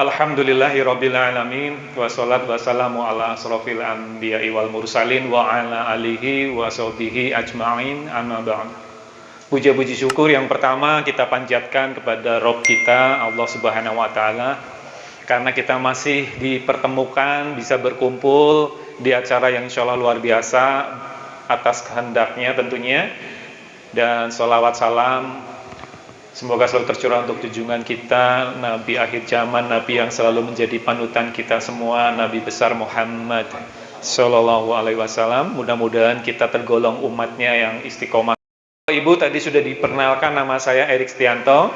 Alhamdulillahirabbil alamin wassalatu wassalamu ala asrofil anbiya'i wal mursalin wa ala alihi wa sahbihi ajma'in amma ba'd. Puja-puji syukur yang pertama kita panjatkan kepada Rabb kita Allah Subhanahu wa taala karena kita masih dipertemukan bisa berkumpul di acara yang insyaallah luar biasa atas kehendaknya tentunya, dan sholawat salam semoga selalu tercurah untuk junjungan kita, Nabi akhir zaman, Nabi yang selalu menjadi panutan kita semua, Nabi besar Muhammad Sallallahu Alaihi Wasallam. Mudah-mudahan kita tergolong umatnya yang istiqomah. Ibu tadi sudah diperkenalkan, nama saya Erik Setianto,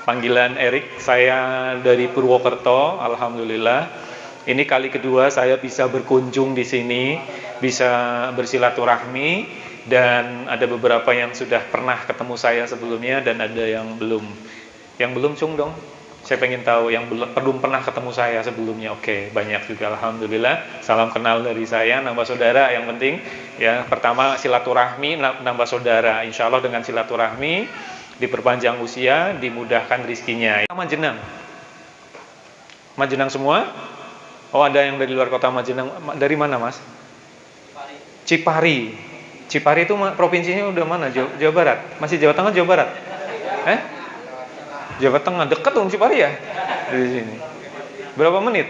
panggilan Erik. Saya dari Purwokerto, alhamdulillah. Ini kali kedua saya bisa berkunjung di sini, bisa bersilaturahmi. Dan ada beberapa yang sudah pernah ketemu saya sebelumnya dan ada yang belum. Yang belum cung dong. Saya pengen tahu yang belum pernah ketemu saya sebelumnya. Oke, banyak juga alhamdulillah. Salam kenal dari saya, nambah saudara yang penting. Ya, pertama silaturahmi, nambah saudara. Insya Allah dengan silaturahmi diperpanjang usia, dimudahkan rizkinya. Majenang. Majenang semua? Oh, ada yang dari luar kota Majenang. Dari mana, Mas? Cipari. Cipari itu provinsinya udah mana? Jawa Barat? Masih Jawa Tengah, Jawa Barat? Jawa Tengah, dekat dong Cipari ya? Dari sini. Berapa menit?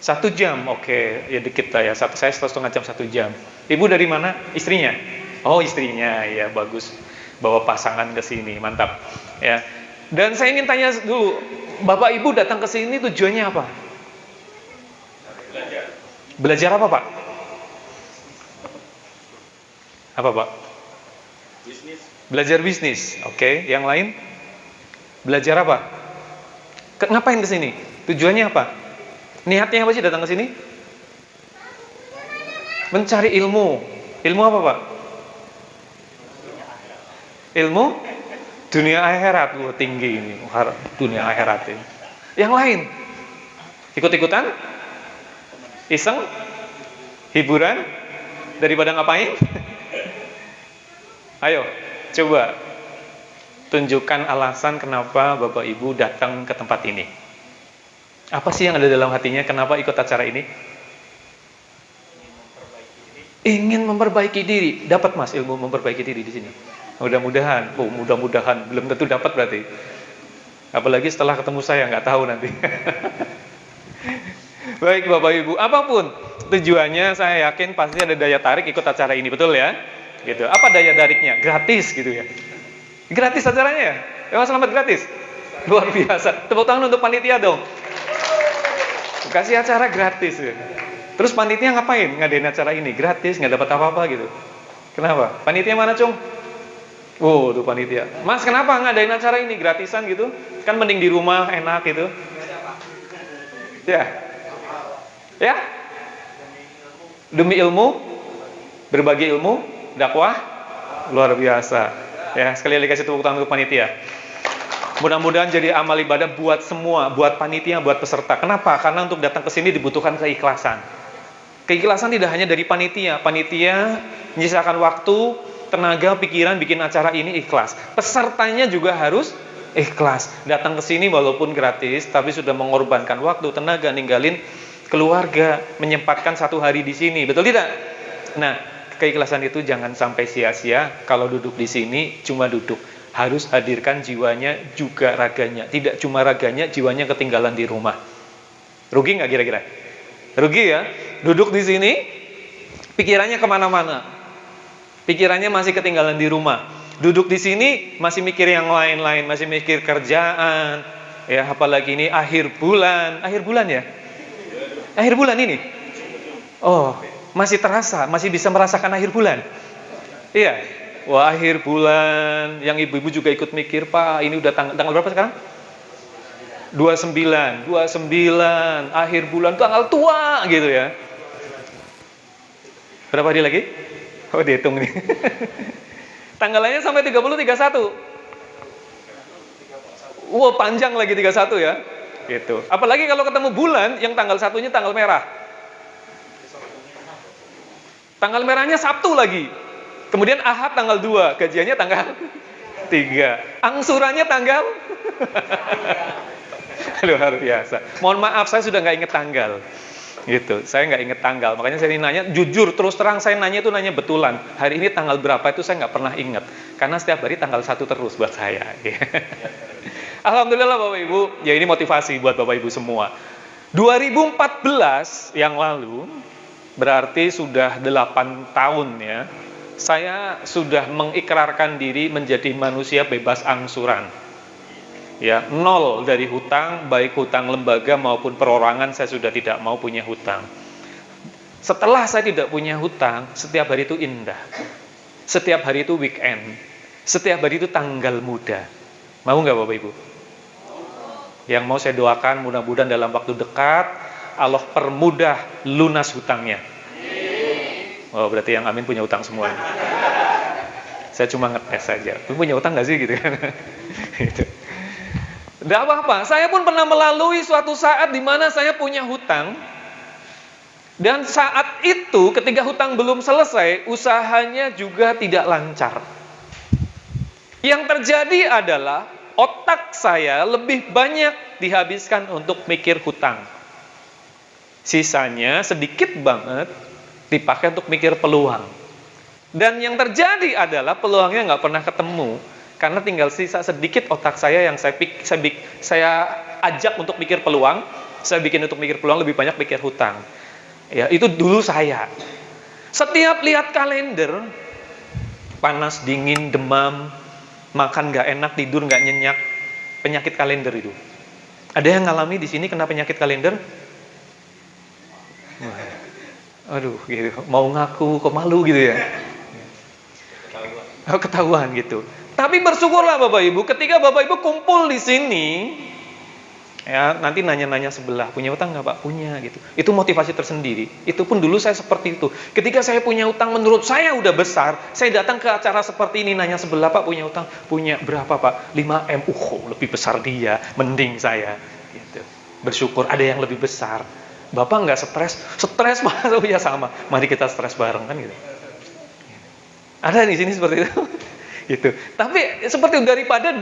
1 jam, oke. Ya dikit lah ya, saya 1,5 jam, 1 jam. Ibu dari mana? Istrinya? Oh istrinya, ya bagus. Bawa pasangan ke sini, mantap. Ya. Dan saya ingin tanya dulu, Bapak Ibu datang ke sini tujuannya apa? Belajar. Belajar apa Pak? Apa Pak? Bisnis. Belajar bisnis. Oke, yang lain? Belajar apa? Ngapain ke sini? Tujuannya apa? Niatnya apa sih datang ke sini? Mencari ilmu. Ilmu apa Pak? Ilmu dunia akhirat. Wah, tinggi ini. Dunia akhirat ini. Yang lain? Ikut-ikutan? Iseng? Hiburan? Daripada ngapain? Ayo, coba tunjukkan alasan kenapa Bapak Ibu datang ke tempat ini. Apa sih yang ada dalam hatinya? Kenapa ikut acara ini? Ingin memperbaiki diri. Dapat Mas ilmu memperbaiki diri di sini. Mudah-mudahan. Oh, mudah-mudahan. Belum tentu dapat berarti. Apalagi setelah ketemu saya, nggak tahu nanti. Baik Bapak Ibu, apapun tujuannya, saya yakin pasti ada daya tarik ikut acara ini, betul ya? Gitu. Apa daya tariknya? Gratis gitu ya. Gratis acaranya ya? Emang selamat gratis? Luar biasa. Tepuk tangan untuk panitia dong. Kasih acara gratis ya. Terus panitia ngapain? Ngadain acara ini gratis, nggak dapat apa-apa gitu. Kenapa? Panitia mana, Cung? Oh, tuh panitia. Mas, kenapa ngadain acara ini gratisan gitu? Kan mending di rumah enak gitu. Ya. Ya? Demi ilmu, berbagi ilmu, dakwah luar biasa. Ya, sekali lagi kasih tepuk tangan untuk panitia. Mudah-mudahan jadi amal ibadah buat semua, buat panitia, buat peserta. Kenapa? Karena untuk datang ke sini dibutuhkan keikhlasan. Keikhlasan tidak hanya dari panitia. Panitia menyisakan waktu, tenaga, pikiran bikin acara ini ikhlas. Pesertanya juga harus ikhlas. Datang ke sini walaupun gratis, tapi sudah mengorbankan waktu, tenaga, ninggalin keluarga, menyempatkan 1 hari di sini. Betul tidak? Nah, keikhlasan itu jangan sampai sia-sia. Kalau duduk di sini cuma duduk, harus hadirkan jiwanya juga raganya. Tidak cuma raganya, jiwanya ketinggalan di rumah. Rugi nggak kira-kira? Rugi ya. Duduk di sini, pikirannya kemana-mana. Pikirannya masih ketinggalan di rumah. Duduk di sini masih mikir yang lain-lain, masih mikir kerjaan. Ya, apalagi ini akhir bulan ya. Akhir bulan ini. Oh. Masih terasa, masih bisa merasakan akhir bulan. Iya. Wah, akhir bulan, yang ibu-ibu juga ikut mikir, Pak, ini udah tanggal berapa sekarang? 29, akhir bulan, tanggal tua gitu ya. Berapa hari lagi? Oh, dihitung nih. Tanggalannya sampai 30, 31. Wah, panjang lagi 31 ya. Gitu. Apalagi kalau ketemu bulan, yang tanggal 1-nya tanggal merah. Tanggal merahnya Sabtu lagi. Kemudian Ahad tanggal 2, gajiannya tanggal 3. Angsurannya tanggal Luar biasa. Mohon maaf, saya sudah nggak inget tanggal. Gitu, saya nggak inget tanggal. Makanya saya nanya, jujur, terus terang saya nanya itu nanya betulan. Hari ini tanggal berapa itu saya nggak pernah inget. Karena setiap hari tanggal 1 terus buat saya. Alhamdulillah Bapak Ibu, ya ini motivasi buat Bapak Ibu semua. 2014 yang lalu, berarti sudah 8 tahun ya, saya sudah mengikrarkan diri menjadi manusia bebas angsuran. Ya, 0 dari hutang, baik hutang lembaga maupun perorangan, saya sudah tidak mau punya hutang. Setelah saya tidak punya hutang, setiap hari itu indah. Setiap hari itu weekend. Setiap hari itu tanggal muda. Mau nggak Bapak Ibu? Yang mau saya doakan mudah-mudahan dalam waktu dekat Allah permudah lunas hutangnya. Oh, berarti yang amin punya hutang semua. Saya cuma ngetes saja. Lu punya hutang nggak sih gitu kan? Gitu. Tidak apa-apa, saya pun pernah melalui suatu saat di mana saya punya hutang. Dan saat itu ketika hutang belum selesai, usahanya juga tidak lancar. Yang terjadi adalah otak saya lebih banyak dihabiskan untuk mikir hutang. Sisanya sedikit banget dipakai untuk mikir peluang. Dan yang terjadi adalah peluangnya nggak pernah ketemu. Karena tinggal sisa sedikit otak saya yang saya ajak untuk mikir peluang, saya bikin untuk mikir peluang, lebih banyak mikir hutang. Ya, itu dulu saya. Setiap lihat kalender, panas, dingin, demam, makan nggak enak, tidur nggak nyenyak, penyakit kalender itu. Ada yang ngalami di sini kena penyakit kalender? Aduh, gitu. Mau ngaku, kok malu gitu ya? Ketahuan gitu. Tapi bersyukurlah Bapak Ibu, ketika Bapak Ibu kumpul di sini, ya nanti nanya-nanya sebelah, punya utang nggak Pak? Punya gitu. Itu motivasi tersendiri. Itu pun dulu saya seperti itu. Ketika saya punya utang menurut saya udah besar, saya datang ke acara seperti ini nanya sebelah, Pak punya utang? Punya berapa Pak? 5M. Lebih besar dia, mending saya. Gitu. Bersyukur ada yang lebih besar. Bapak nggak stres? Stres Pak, ya sama. Mari kita stres bareng kan gitu. Ada di sini seperti itu. Gitu. Tapi seperti itu, daripada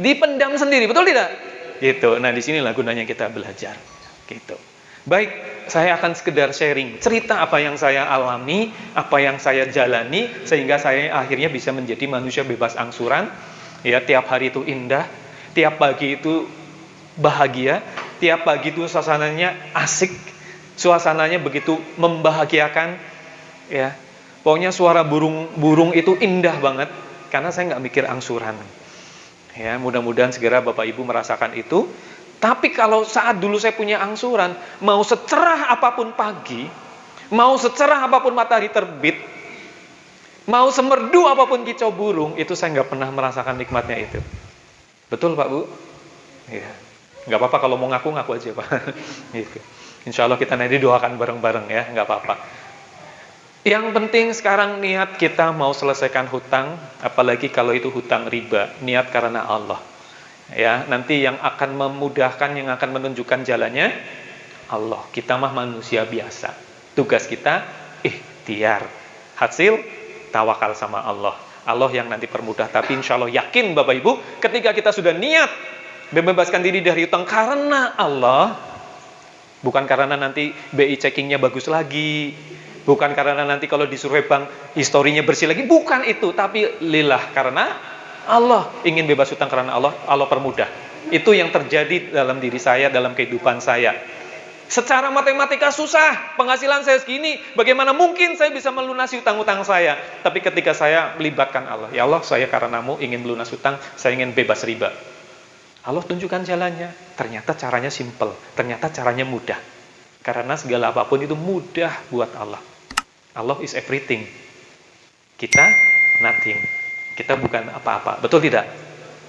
dipendam sendiri, betul tidak? Gitu. Nah, di sinilah gunanya kita belajar. Gitu. Baik, saya akan sekedar sharing cerita apa yang saya alami, apa yang saya jalani sehingga saya akhirnya bisa menjadi manusia bebas angsuran. Ya, tiap hari itu indah, tiap pagi itu bahagia, tiap pagi itu suasananya asik, suasananya begitu membahagiakan, ya. Pokoknya suara burung itu indah banget. Karena saya nggak mikir angsuran. Ya, mudah-mudahan segera Bapak Ibu merasakan itu. Tapi kalau saat dulu saya punya angsuran, mau secerah apapun pagi, mau secerah apapun matahari terbit, mau semerdu apapun kicau burung, itu saya nggak pernah merasakan nikmatnya itu. Betul Pak Bu? Ya. Nggak apa-apa kalau mau ngaku aja Pak. Gitu. Insya Allah kita nanti doakan bareng-bareng ya, nggak apa-apa. Yang penting sekarang niat kita mau selesaikan hutang, apalagi kalau itu hutang riba, niat karena Allah. Ya, nanti yang akan memudahkan, yang akan menunjukkan jalannya Allah. Kita mah manusia biasa. Tugas kita ikhtiar. Hasil tawakal sama Allah. Allah yang nanti permudah. Tapi insya Allah yakin Bapak Ibu, ketika kita sudah niat membebaskan diri dari hutang karena Allah, bukan karena nanti BI checkingnya bagus lagi, bukan karena nanti kalau disurvei bank historinya bersih lagi, bukan itu, tapi lillah karena Allah, ingin bebas hutang karena Allah, Allah permudah. Itu yang terjadi dalam diri saya, dalam kehidupan saya. Secara matematika susah, penghasilan saya segini, bagaimana mungkin saya bisa melunasi hutang-hutang saya? Tapi ketika saya melibatkan Allah, ya Allah, saya karenamu ingin melunas hutang, saya ingin bebas riba. Allah tunjukkan jalannya, ternyata caranya simple, ternyata caranya mudah. Karena segala apapun itu mudah buat Allah. Allah is everything. Kita nothing. Kita bukan apa-apa. Betul tidak?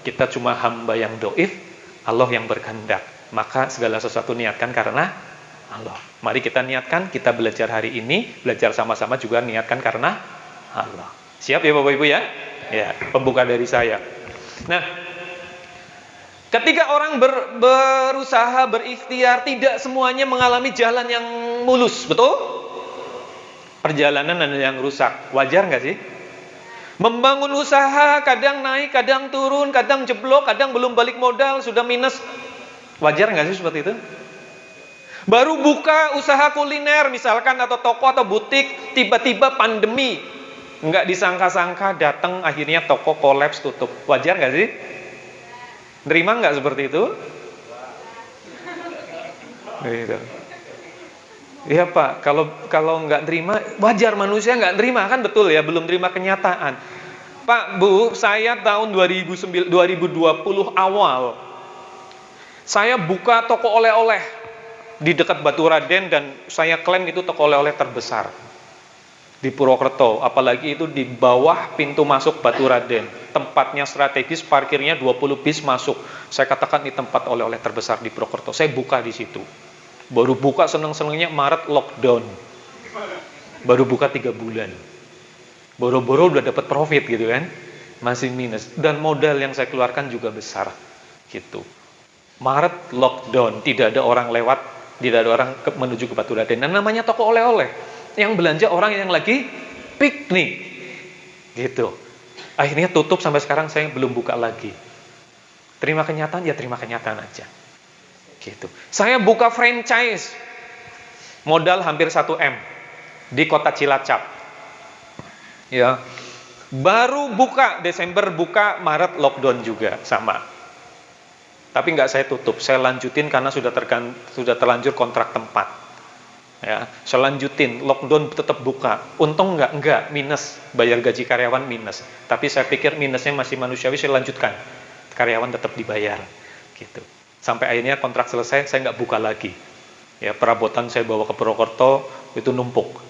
Kita cuma hamba yang doif, Allah yang berkehendak. Maka segala sesuatu niatkan karena Allah. Mari kita niatkan, kita belajar hari ini, belajar sama-sama juga niatkan karena Allah. Siap ya Bapak Ibu ya? Ya, pembuka dari saya. Nah, ketika orang berusaha, berikhtiar, tidak semuanya mengalami jalan yang mulus, betul? Perjalanan ada yang rusak, wajar nggak sih? Membangun usaha, kadang naik, kadang turun, kadang jeblok, kadang belum balik modal, sudah minus. Wajar nggak sih seperti itu? Baru buka usaha kuliner misalkan atau toko atau butik, tiba-tiba pandemi. Nggak disangka-sangka datang akhirnya toko kolaps tutup. Wajar nggak sih? Nerima nggak seperti itu? Gitu. Iya Pak, kalau nggak terima, wajar manusia nggak terima, kan betul ya, belum terima kenyataan. Pak, Bu, saya tahun 2020 awal, saya buka toko oleh-oleh di dekat Batu Raden dan saya klaim itu toko oleh-oleh terbesar di Purwokerto, apalagi itu di bawah pintu masuk Batu Raden. Tempatnya strategis, parkirnya 20 bis masuk. Saya katakan ini tempat oleh-oleh terbesar di Purwokerto. Saya buka di situ. Baru buka seneng-senengnya Maret lockdown. Baru buka 3 bulan. Boro-boro udah dapat profit gitu kan. Masih minus. Dan modal yang saya keluarkan juga besar. Gitu. Maret lockdown, tidak ada orang lewat, tidak ada orang menuju ke Batu Raden. Dan namanya toko oleh-oleh. Yang belanja orang yang lagi piknik. Gitu. Akhirnya tutup sampai sekarang saya belum buka lagi. Terima kenyataan, ya terima kenyataan aja. Gitu. Saya buka franchise. Modal hampir 1 M di kota Cilacap. Ya. Baru buka Desember, buka Maret lockdown juga sama. Tapi nggak saya tutup, saya lanjutin karena sudah terlanjur kontrak tempat. Ya, saya lanjutin, lockdown tetap buka. Untung enggak minus, bayar gaji karyawan minus. Tapi saya pikir minusnya masih manusiawi, saya lanjutkan. Karyawan tetap dibayar, gitu. Sampai akhirnya kontrak selesai, saya nggak buka lagi. Ya, perabotan saya bawa ke Purwokerto, itu numpuk.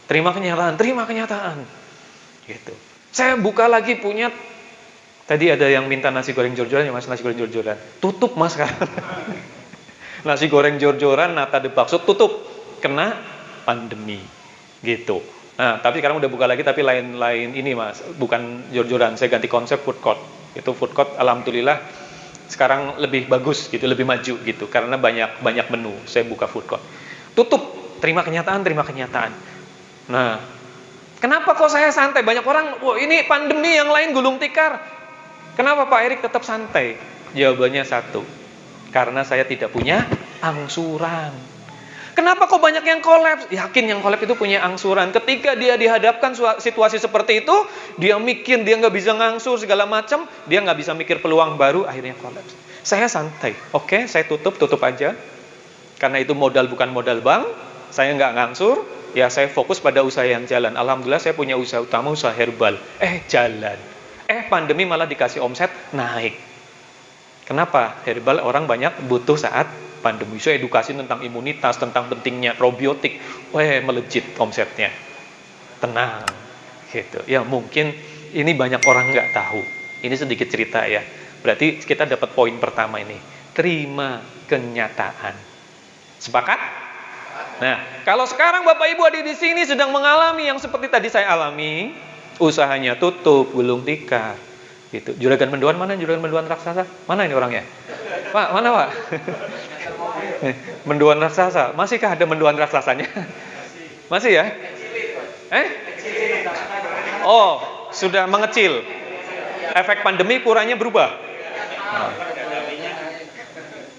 Terima kenyataan. Gitu. Saya buka lagi punya. Tadi ada yang minta nasi goreng jor-joran, ya Mas, nasi goreng jor-joran. Tutup Mas sekarang. Nasi goreng jor-joran, nata de bakso, tutup. Kena pandemi. Gitu. Nah, tapi sekarang udah buka lagi, tapi lain ini Mas. Bukan jor-joran, saya ganti konsep food court. Itu food court, alhamdulillah, sekarang lebih bagus, gitu, lebih maju, gitu. Karena banyak menu, saya buka food court. Tutup. Terima kenyataan. Nah, kenapa kok saya santai? Banyak orang, wah ini pandemi, yang lain gulung tikar. Kenapa Pak Erik tetap santai? Jawabannya satu, karena saya tidak punya angsuran. Kenapa kok banyak yang kolaps? Yakin yang kolaps itu punya angsuran. Ketika dia dihadapkan situasi seperti itu, dia mikir dia nggak bisa ngangsur segala macam, dia nggak bisa mikir peluang baru, akhirnya kolaps. Saya santai, oke, saya tutup aja. Karena itu modal bukan modal bank, saya nggak ngangsur, ya saya fokus pada usaha yang jalan. Alhamdulillah saya punya usaha utama, usaha herbal. Jalan. Pandemi malah dikasih omset naik. Kenapa? Herbal orang banyak butuh saat pandemi. So edukasi tentang imunitas, tentang pentingnya probiotik. Melejit omsetnya. Tenang. Gitu. Ya mungkin ini banyak orang nggak tahu. Ini sedikit cerita ya. Berarti kita dapat poin pertama ini. Terima kenyataan. Sepakat? Nah, kalau sekarang Bapak Ibu ada di sini sedang mengalami yang seperti tadi saya alami, usahanya tutup, gulung tikar, gitu. Juragan mendoan mana? Juragan mendoan raksasa? Mana ini orangnya? Pak, mana Pak? Mendoan raksasa. Masihkah ada mendoan raksasanya? Masih ya? Oh, sudah mengecil. Efek pandemi kurangnya berubah.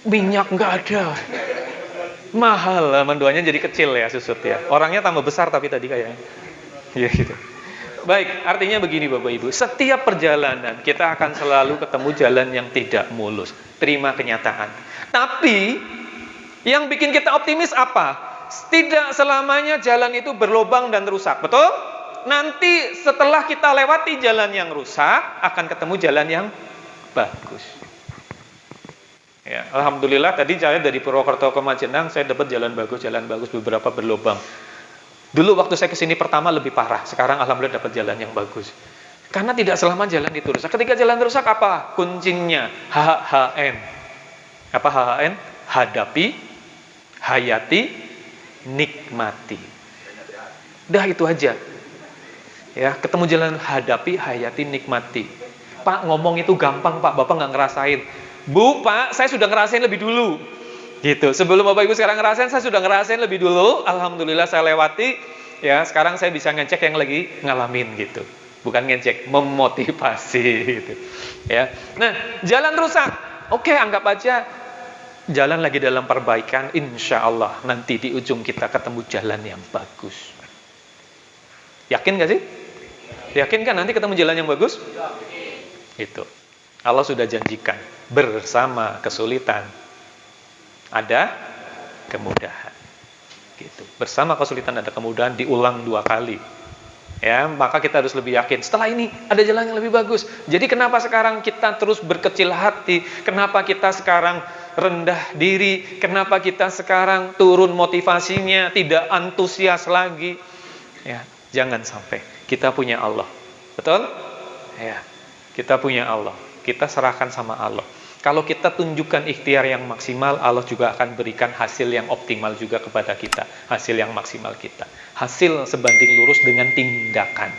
Minyak nggak ada. Mahal lah mendoannya, jadi kecil ya, susut ya. Orangnya tambah besar tapi tadi kayaknya. Iya gitu. Baik, artinya begini Bapak Ibu, setiap perjalanan kita akan selalu ketemu jalan yang tidak mulus. Terima kenyataan. Tapi, yang bikin kita optimis apa? Tidak selamanya jalan itu berlubang dan rusak, betul? Nanti setelah kita lewati jalan yang rusak, akan ketemu jalan yang bagus. Ya, alhamdulillah tadi saya dari Purwokerto ke Majenang, saya dapat jalan bagus, beberapa berlubang. Dulu waktu saya kesini pertama lebih parah, sekarang alhamdulillah dapat jalan yang bagus. Karena tidak selama jalan itu rusak. Ketika jalan rusak apa? Kuncinya HHN. Apa HHN? Hadapi, hayati, nikmati. Dah itu aja. Ya, ketemu jalan hadapi, hayati, nikmati. Pak, ngomong itu gampang Pak, Bapak nggak ngerasain. Bu, Pak, saya sudah ngerasain lebih dulu. Gitu. Sebelum Bapak Ibu sekarang ngerasain, saya sudah ngerasain lebih dulu. Alhamdulillah saya lewati. Ya, sekarang saya bisa ngecek yang lagi ngalamin gitu. Bukan ngecek, memotivasi gitu. Ya. Nah, jalan rusak. Oke, anggap aja jalan lagi dalam perbaikan, insya Allah nanti di ujung kita ketemu jalan yang bagus. Yakin gak sih? Yakin kan nanti ketemu jalan yang bagus? Itu Allah sudah janjikan, bersama kesulitan ada kemudahan. Gitu. Bersama kesulitan ada kemudahan, diulang 2 kali. Ya, maka kita harus lebih yakin. Setelah ini ada jalan yang lebih bagus. Jadi kenapa sekarang kita terus berkecil hati? Kenapa kita sekarang rendah diri? Kenapa kita sekarang turun motivasinya, tidak antusias lagi? Ya, jangan sampai. Kita punya Allah. Betul? Ya. Kita punya Allah. Kita serahkan sama Allah. Kalau kita tunjukkan ikhtiar yang maksimal, Allah juga akan berikan hasil yang optimal juga kepada kita. Hasil yang maksimal kita. Hasil sebanding lurus dengan tindakan.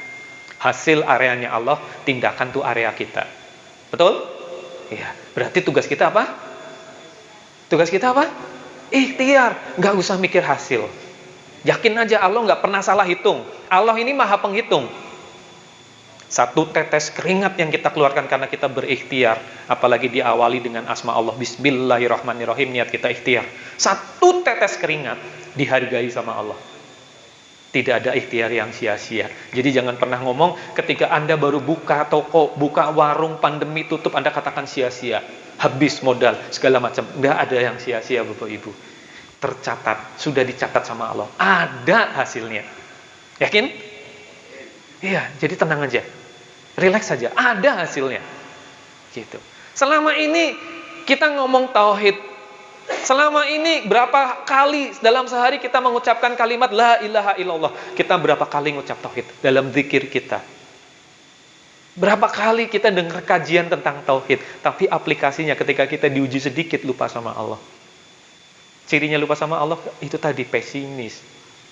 Hasil areanya Allah, tindakan tuh area kita. Betul? Iya. Berarti tugas kita apa? Tugas kita apa? Ikhtiar. Nggak usah mikir hasil. Yakin aja Allah nggak pernah salah hitung. Allah ini maha penghitung. 1 tetes keringat yang kita keluarkan karena kita berikhtiar, apalagi diawali dengan asma Allah, Bismillahirrahmanirrahim, niat kita ikhtiar. 1 tetes keringat dihargai sama Allah. Tidak ada ikhtiar yang sia-sia. Jadi jangan pernah ngomong ketika Anda baru buka toko, buka warung, pandemi tutup, Anda katakan sia-sia, habis modal, segala macam. Nggak ada yang sia-sia, Bapak Ibu. Tercatat, sudah dicatat sama Allah. Ada hasilnya. Yakin? Iya, jadi tenang aja. Relax saja, ada hasilnya. Gitu. Selama ini kita ngomong tauhid. Selama ini berapa kali dalam sehari kita mengucapkan kalimat la ilaha illallah? Kita berapa kali ngucap tauhid dalam zikir kita? Berapa kali kita dengar kajian tentang tauhid, tapi aplikasinya ketika kita diuji sedikit lupa sama Allah. Cirinya lupa sama Allah itu tadi, pesimis.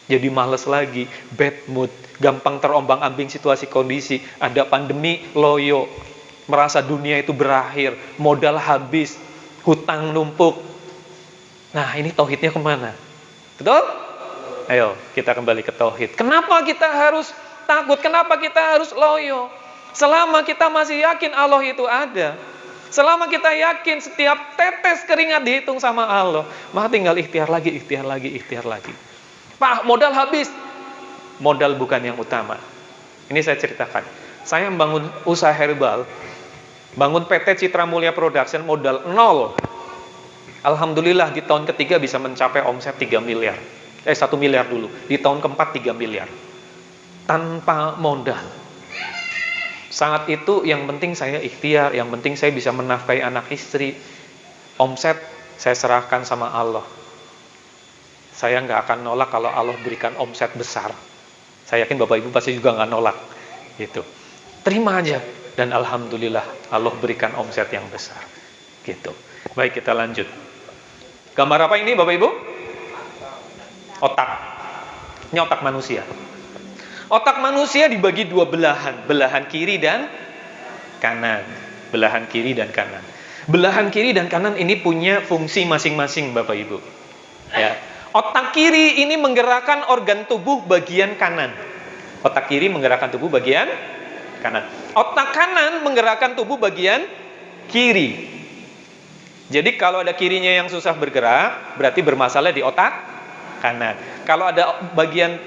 Jadi males lagi, bad mood, gampang terombang-ambing situasi kondisi, ada pandemi, loyo, merasa dunia itu berakhir, modal habis, hutang numpuk. Nah, ini tauhidnya kemana? Betul? Ayo, kita kembali ke tauhid. Kenapa kita harus takut? Kenapa kita harus loyo? Selama kita masih yakin Allah itu ada, selama kita yakin setiap tetes keringat dihitung sama Allah, maka tinggal ikhtiar lagi, ikhtiar lagi, ikhtiar lagi. Pak, modal habis. Modal bukan yang utama. Ini saya ceritakan. Saya membangun usaha herbal, bangun PT Citra Mulia Production, modal 0. Alhamdulillah di tahun ketiga bisa mencapai omset 3 miliar. 1 miliar dulu. Di tahun keempat 3 miliar. Tanpa modal. Saat itu yang penting saya ikhtiar, yang penting saya bisa menafkahi anak istri. Omset saya serahkan sama Allah. Saya nggak akan nolak kalau Allah berikan omset besar. Saya yakin Bapak Ibu pasti juga nggak nolak. Gitu. Terima aja. Dan Alhamdulillah Allah berikan omset yang besar. Gitu. Baik, kita lanjut. Gambar apa ini Bapak Ibu? Otak. Ini otak manusia. Otak manusia dibagi 2 belahan. Belahan kiri dan kanan. Belahan kiri dan kanan. Belahan kiri dan kanan ini punya fungsi masing-masing Bapak Ibu. Ya. Otak kiri ini menggerakkan organ tubuh bagian kanan. Otak kiri menggerakkan tubuh bagian kanan. Otak kanan menggerakkan tubuh bagian kiri. Jadi kalau ada kirinya yang susah bergerak, berarti bermasalah di otak kanan. Kalau ada bagian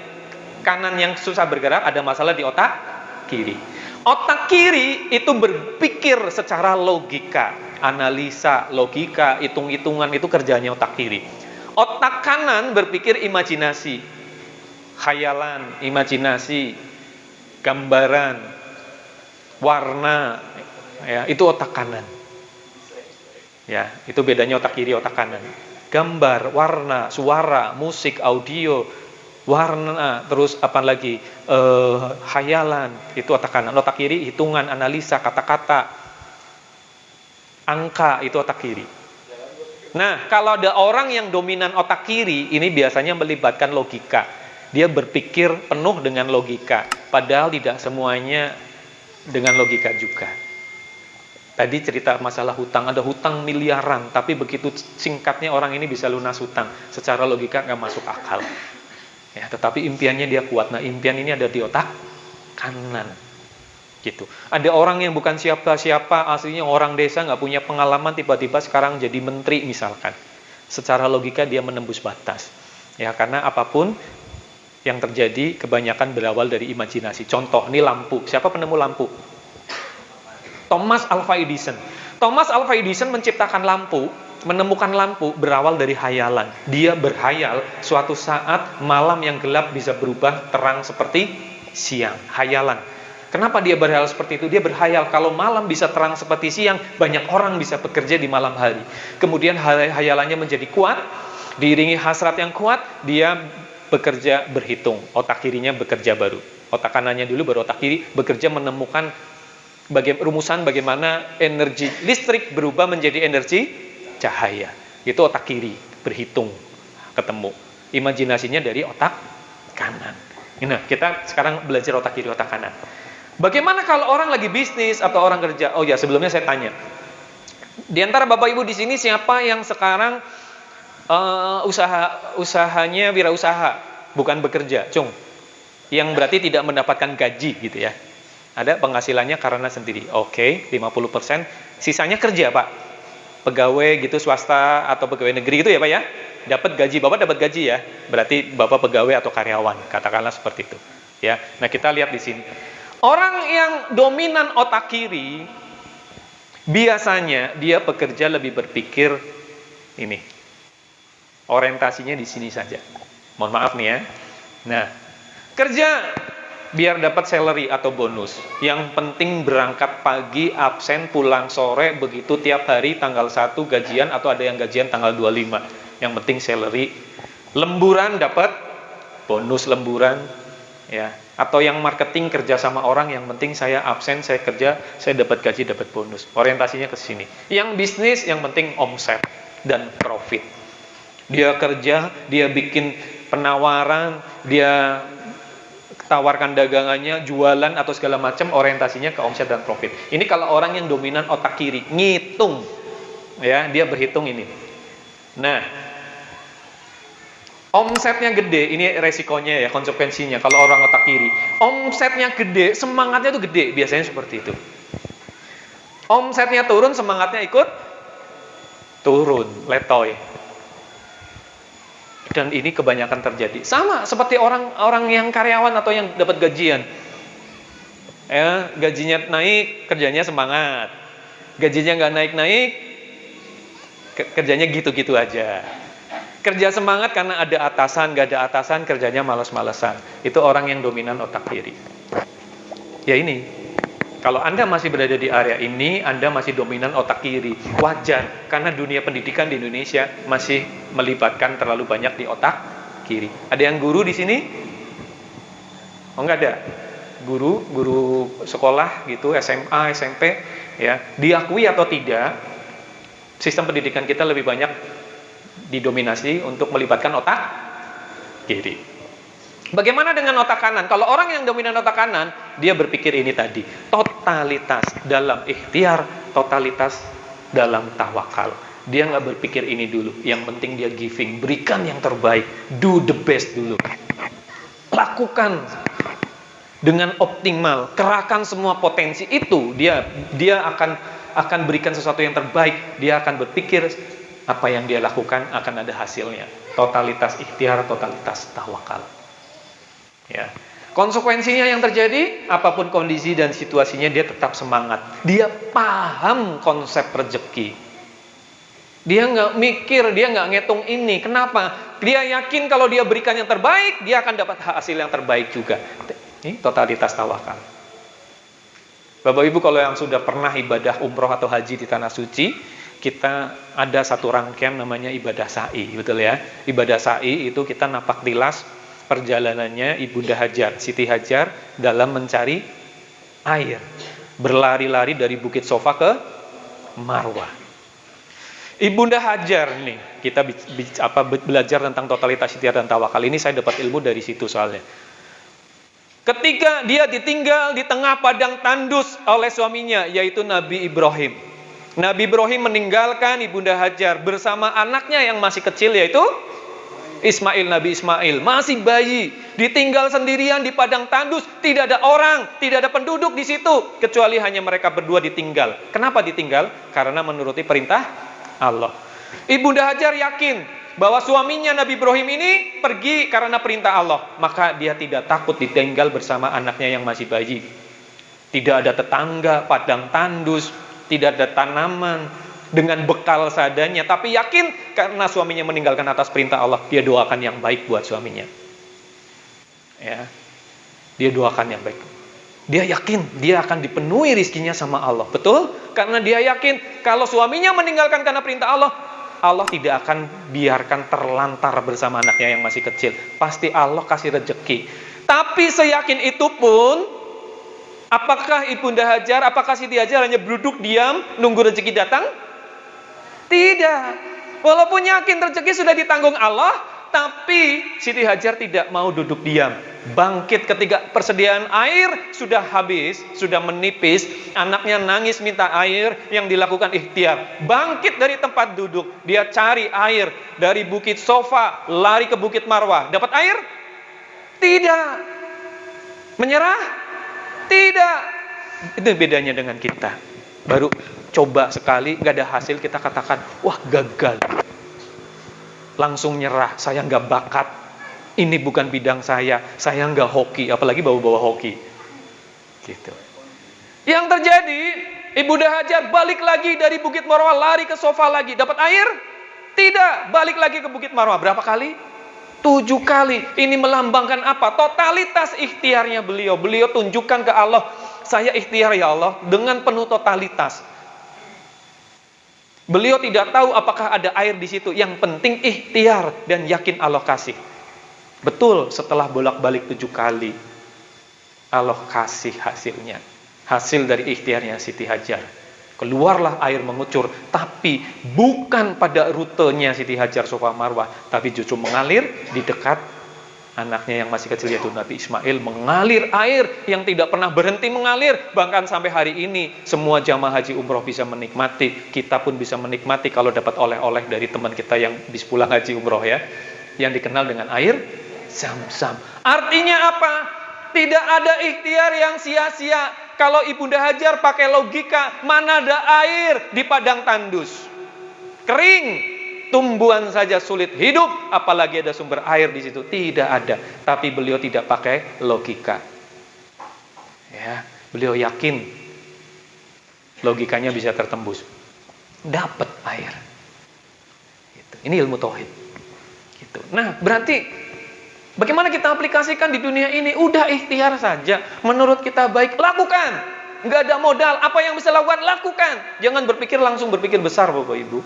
kanan yang susah bergerak, ada masalah di otak kiri. Otak kiri itu berpikir secara logika, analisa, logika, hitung-hitungan, itu kerjanya otak kiri. Otak kanan berpikir imajinasi, khayalan, imajinasi, gambaran, warna, ya, itu otak kanan. Ya, itu bedanya otak kiri, otak kanan. Gambar, warna, suara, musik, audio, warna, terus apa lagi? Khayalan, itu otak kanan. Otak kiri hitungan, analisa, kata-kata, angka, itu otak kiri. Nah, kalau ada orang yang dominan otak kiri, ini biasanya melibatkan logika. Dia berpikir penuh dengan logika, padahal tidak semuanya dengan logika juga. Tadi cerita masalah hutang, ada hutang miliaran, tapi begitu singkatnya orang ini bisa lunas hutang. Secara logika nggak masuk akal. Ya, tetapi impiannya dia kuat. Nah, impian ini ada di otak kanan. Gitu. Ada orang yang bukan siapa-siapa, aslinya orang desa, nggak punya pengalaman, tiba-tiba sekarang jadi menteri misalkan. Secara logika dia menembus batas. Ya, karena apapun yang terjadi kebanyakan berawal dari imajinasi. Contoh, ini lampu. Siapa penemu lampu? Thomas Alva Edison. Thomas Alva Edison menciptakan lampu, menemukan lampu berawal dari hayalan. Dia berhayal suatu saat malam yang gelap bisa berubah terang seperti siang. Hayalan. Kenapa dia berhayal seperti itu? Dia berhayal kalau malam bisa terang seperti siang, banyak orang bisa bekerja di malam hari. Kemudian hayalannya menjadi kuat, diiringi hasrat yang kuat, dia bekerja berhitung. Otak kirinya bekerja baru. Otak kanannya dulu, baru otak kiri bekerja menemukan rumusan bagaimana energi listrik berubah menjadi energi cahaya. Itu otak kiri, berhitung, ketemu. Imajinasinya dari otak kanan. Nah, kita sekarang belajar otak kiri, otak kanan. Bagaimana kalau orang lagi bisnis atau orang kerja? Oh ya, sebelumnya saya tanya. Di antara Bapak Ibu di sini siapa yang sekarang usahanya wirausaha, bukan bekerja, Cung? Yang berarti tidak mendapatkan gaji gitu ya. Ada penghasilannya karena sendiri. Oke, 50%. Sisanya kerja, Pak. Pegawai gitu swasta atau pegawai negeri gitu ya, Pak ya. Dapat gaji, Bapak dapat gaji ya. Berarti Bapak pegawai atau karyawan, katakanlah seperti itu. Ya. Nah, kita lihat di sini. Orang yang dominan otak kiri biasanya dia bekerja lebih berpikir ini. Orientasinya di sini saja. Mohon maaf nih ya. Nah, kerja biar dapat salary atau bonus. Yang penting berangkat pagi, absen, pulang sore, begitu tiap hari tanggal 1 gajian atau ada yang gajian tanggal 25. Yang penting salary. Lemburan dapat bonus lemburan ya. Atau yang marketing kerja sama orang, yang penting saya absen, saya kerja, saya dapat gaji, dapat bonus. Orientasinya ke sini. Yang bisnis yang penting omset dan profit. Dia kerja, dia bikin penawaran, dia tawarkan dagangannya, jualan atau segala macam, orientasinya ke omset dan profit. Ini kalau orang yang dominan otak kiri, ngitung. Ya, dia berhitung ini. Nah, omsetnya gede, ini resikonya ya, konsekuensinya kalau orang otak kiri. Omsetnya gede, semangatnya tuh gede, biasanya seperti itu. Omsetnya turun, semangatnya ikut turun, letoy. Dan ini kebanyakan terjadi. Sama seperti orang yang karyawan atau yang dapat gajian. Ya, gajinya naik, kerjanya semangat. Gajinya nggak naik-naik, kerjanya gitu-gitu aja. Kerja semangat karena ada atasan, nggak ada atasan, kerjanya malas-malesan. Itu orang yang dominan otak kiri. Ya ini. Kalau Anda masih berada di area ini, Anda masih dominan otak kiri. Wajar, karena dunia pendidikan di Indonesia masih melibatkan terlalu banyak di otak kiri. Ada yang guru di sini? Oh, enggak ada. Guru sekolah gitu, SMA, SMP, ya, diakui atau tidak, sistem pendidikan kita lebih banyak didominasi untuk melibatkan otak kiri. Bagaimana dengan otak kanan? Kalau orang yang dominan otak kanan, dia berpikir ini tadi, totalitas dalam ikhtiar, totalitas dalam tawakal. Dia nggak berpikir ini dulu, yang penting dia giving, berikan yang terbaik, do the best dulu. Lakukan dengan optimal, kerahkan semua potensi itu, dia akan berikan sesuatu yang terbaik, dia akan berpikir apa yang dia lakukan akan ada hasilnya. Totalitas ikhtiar, totalitas tawakal. Ya. Konsekuensinya yang terjadi, apapun kondisi dan situasinya dia tetap semangat. Dia paham konsep rezeki. Dia nggak mikir, dia nggak ngitung ini. Kenapa? Dia yakin kalau dia berikan yang terbaik, dia akan dapat hasil yang terbaik juga. Ini totalitas tawakal. Bapak Ibu, kalau yang sudah pernah ibadah umroh atau haji di Tanah Suci, kita ada satu rangkaian namanya ibadah sa'i, betul ya? Ibadah sa'i itu kita napak tilas perjalanannya Ibunda Hajar, Siti Hajar dalam mencari air, berlari-lari dari Bukit Sofa ke Marwah. Ibunda Hajar nih, kita belajar tentang totalitas ikhtiar dan tawakal. Ini saya dapat ilmu dari situ soalnya. Ketika dia ditinggal di tengah padang tandus oleh suaminya, yaitu Nabi Ibrahim. Nabi Ibrahim meninggalkan Ibunda Hajar bersama anaknya yang masih kecil, yaitu Ismail, Nabi Ismail, masih bayi, ditinggal sendirian di padang tandus, tidak ada orang, tidak ada penduduk di situ, kecuali hanya mereka berdua ditinggal. Kenapa ditinggal? Karena menuruti perintah Allah. Ibunda Hajar yakin bahwa suaminya Nabi Ibrahim ini pergi karena perintah Allah. Maka dia tidak takut ditinggal bersama anaknya yang masih bayi. Tidak ada tetangga, padang tandus, tidak ada tanaman, dengan bekal seadanya. Tapi yakin karena suaminya meninggalkan atas perintah Allah, dia doakan yang baik buat suaminya. Ya, dia doakan yang baik. Dia yakin dia akan dipenuhi rizkinya sama Allah. Betul? Karena dia yakin kalau suaminya meninggalkan karena perintah Allah, Allah tidak akan biarkan terlantar bersama anaknya yang masih kecil. Pasti Allah kasih rezeki. Tapi seyakin itu pun, apakah Ibunda Hajar, apakah Siti Hajar hanya duduk diam nunggu rezeki datang? Tidak. Walaupun yakin rezeki sudah ditanggung Allah, tapi Siti Hajar tidak mau duduk diam. Bangkit ketika persediaan air sudah habis, sudah menipis, anaknya nangis minta air, yang dilakukan ikhtiar. Bangkit dari tempat duduk, dia cari air dari bukit Sofa, lari ke bukit Marwah. Dapat air? Tidak. Menyerah? Tidak. Itu bedanya dengan kita. Baru coba sekali, nggak ada hasil, kita katakan, wah gagal. Langsung nyerah, saya nggak bakat. Ini bukan bidang saya nggak hoki, apalagi bawa-bawa hoki. Gitu. Yang terjadi, Ibunda Hajar balik lagi dari Bukit Marwah, lari ke Sofa lagi. Dapat air? Tidak. Balik lagi ke Bukit Marwah. Berapa kali? 7 kali. Ini melambangkan apa? Totalitas ikhtiarnya beliau. Beliau tunjukkan ke Allah, saya ikhtiar ya Allah, dengan penuh totalitas. Beliau tidak tahu apakah ada air di situ. Yang penting ikhtiar dan yakin Allah kasih. Betul, setelah bolak-balik 7 kali, Allah kasih hasilnya. Hasil dari ikhtiarnya Siti Hajar. Keluarlah air mengucur, tapi bukan pada rutenya Siti Hajar Sofa Marwah, tapi justru mengalir di dekat anaknya yang masih kecil, yaitu Nabi Ismail. Mengalir air yang tidak pernah berhenti mengalir. Bahkan sampai hari ini semua jamaah haji umroh bisa menikmati. Kita pun bisa menikmati kalau dapat oleh-oleh dari teman kita yang bis pulang haji umroh ya, yang dikenal dengan air Zam-Zam. Artinya apa? Tidak ada ikhtiar yang sia-sia. Kalau Ibunda Hajar pakai logika, mana ada air di padang tandus? Kering, tumbuhan saja sulit hidup, apalagi ada sumber air di situ. Tidak ada. Tapi beliau tidak pakai logika. Ya, beliau yakin logikanya bisa tertembus. Dapat air. Gitu. Ini ilmu tauhid. Gitu. Nah, berarti bagaimana kita aplikasikan di dunia ini? Udah ikhtiar saja. Menurut kita baik, lakukan. Nggak ada modal. Apa yang bisa lakukan, lakukan. Jangan berpikir langsung berpikir besar, Bapak Ibu.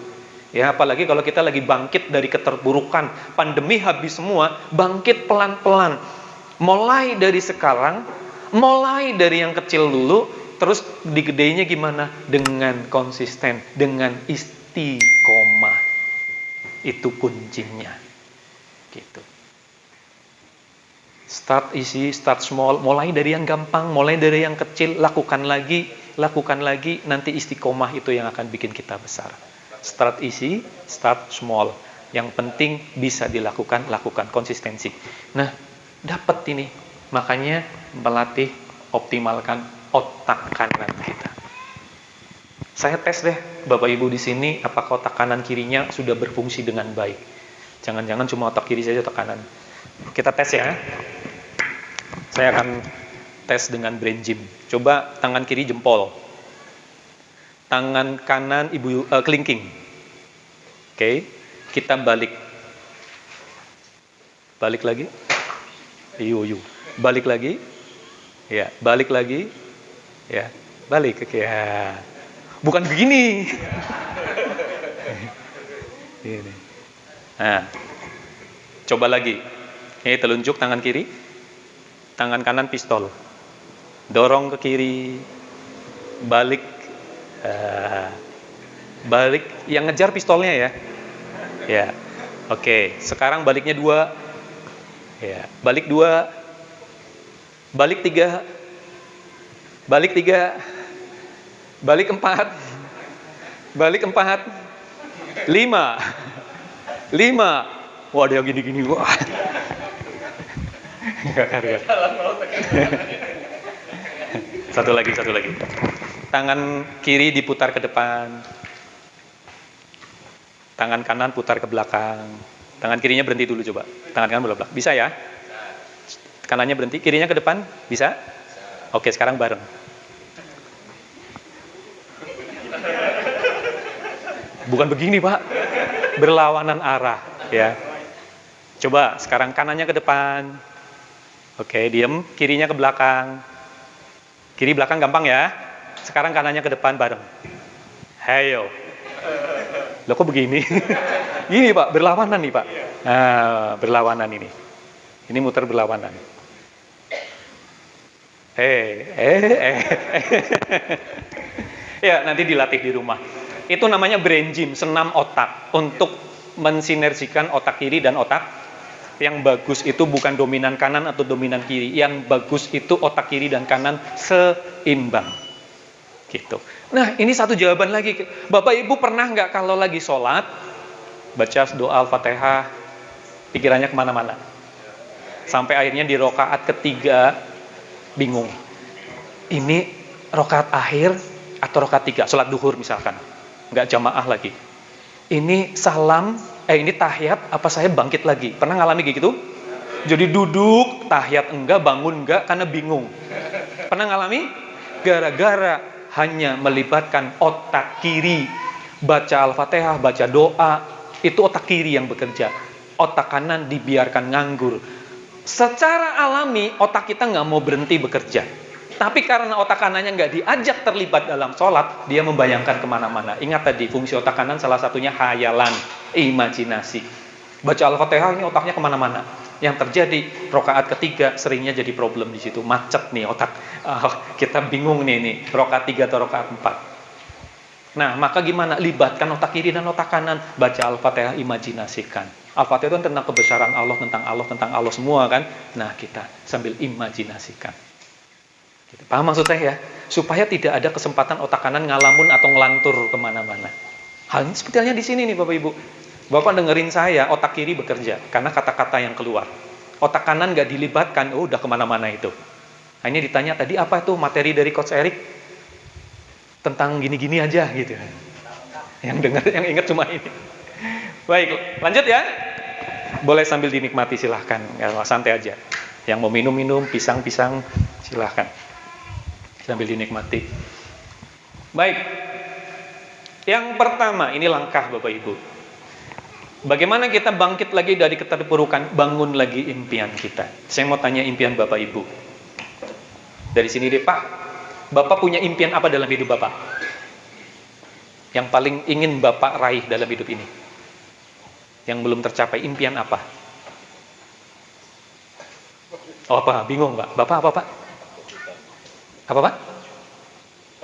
Ya, apalagi kalau kita lagi bangkit dari keterburukan, pandemi habis semua, bangkit pelan-pelan. Mulai dari sekarang, mulai dari yang kecil dulu, terus digedeinya gimana? Dengan konsisten, dengan istiqomah. Itu kuncinya. Gitu. Start easy, start small, mulai dari yang gampang, mulai dari yang kecil, lakukan lagi, nanti istiqomah itu yang akan bikin kita besar. Start easy, start small. Yang penting bisa dilakukan, lakukan, konsistensi. Nah, dapat ini. Makanya melatih, optimalkan otak kanan kita. Saya tes deh, Bapak Ibu di sini, apakah otak kanan kirinya sudah berfungsi dengan baik. Jangan-jangan cuma otak kiri saja, otak kanan. Kita tes ya. Saya akan tes dengan brain gym. Coba tangan kiri jempol. Tangan kanan kelingking. Oke. Kita balik. Balik lagi. Yu. Balik lagi. Ya, balik lagi. Ya, balik. Oke. Ya. Bukan begini. Ini. Nah. Coba lagi. Ini telunjuk tangan kiri, tangan kanan pistol, dorong ke kiri, balik, balik, yang ngejar pistolnya ya, ya, oke. Sekarang baliknya 2, ya, balik 2, balik 3, balik 3, balik 4, balik 4, 5, wah ada yang gini-gini, wah. Satu lagi. Tangan kiri diputar ke depan. Tangan kanan putar ke belakang. Tangan kirinya berhenti dulu coba. Tangan kanan belakang. Bisa ya? Kanannya berhenti, kirinya ke depan. Bisa? Oke, sekarang bareng. Bukan begini, Pak. Berlawanan arah, ya. Coba sekarang kanannya ke depan. Oke, diem, kirinya ke belakang. Kiri belakang gampang ya. Sekarang kanannya ke depan bareng. Hayo. Loh kok begini? Gini Pak, berlawanan nih Pak. Nah, berlawanan ini. Ini muter berlawanan. Ya, nanti dilatih di rumah. Itu namanya brain gym, senam otak. Untuk mensinergikan otak kiri dan otak. Yang bagus itu bukan dominan kanan atau dominan kiri. Yang bagus itu otak kiri dan kanan seimbang. Gitu. Nah, ini satu jawaban lagi. Bapak Ibu pernah nggak kalau lagi sholat, baca doa Al-Fatihah, pikirannya kemana-mana? Sampai akhirnya di rakaat ketiga, bingung. Ini rakaat akhir atau rakaat 3, sholat duhur misalkan. Nggak jamaah lagi. Ini salam, ini tahiyat, apa saya bangkit lagi? Pernah ngalami kayak gitu? Jadi duduk, tahiyat enggak, bangun enggak, karena bingung. Pernah ngalami? Gara-gara hanya melibatkan otak kiri, baca Al-Fatihah, baca doa, itu otak kiri yang bekerja. Otak kanan dibiarkan nganggur. Secara alami, otak kita nggak mau berhenti bekerja. Tapi karena otak kanannya nggak diajak terlibat dalam sholat, dia membayangkan kemana-mana. Ingat tadi, fungsi otak kanan salah satunya khayalan, imajinasi. Baca Al-Fatihah, ini otaknya kemana-mana. Yang terjadi, rakaat ketiga seringnya jadi problem di situ. Macet nih otak. Kita bingung nih, rakaat 3 atau rakaat 4. Nah, maka gimana? Libatkan otak kiri dan otak kanan. Baca Al-Fatihah, imajinasikan. Al-Fatihah itu tentang kebesaran Allah, tentang Allah semua kan. Nah, kita sambil imajinasikan. Gitu. Paham maksud saya ya? Supaya tidak ada kesempatan otak kanan ngalamun atau ngelantur kemana-mana. Halnya seperti halnya di sini nih Bapak Ibu. Bapak dengerin saya, otak kiri bekerja karena kata-kata yang keluar. Otak kanan nggak dilibatkan, udah kemana-mana itu. Nah, ini ditanya tadi apa itu materi dari Coach Eric tentang gini-gini aja gitu. Yang dengar, yang ingat cuma ini. Baik, lanjut ya. Boleh sambil dinikmati silahkan, ya, santai aja. Yang mau minum-minum, pisang-pisang silahkan. Sambil dinikmati. Baik. Yang pertama, ini langkah Bapak Ibu. Bagaimana kita bangkit lagi dari keterpurukan, bangun lagi impian kita. Saya mau tanya impian Bapak Ibu. Dari sini deh Pak, Bapak punya impian apa dalam hidup Bapak? Yang paling ingin Bapak raih dalam hidup ini? Yang belum tercapai, impian apa? Oh apa? Bingung Pak? Bapak apa Pak? Apa Pak?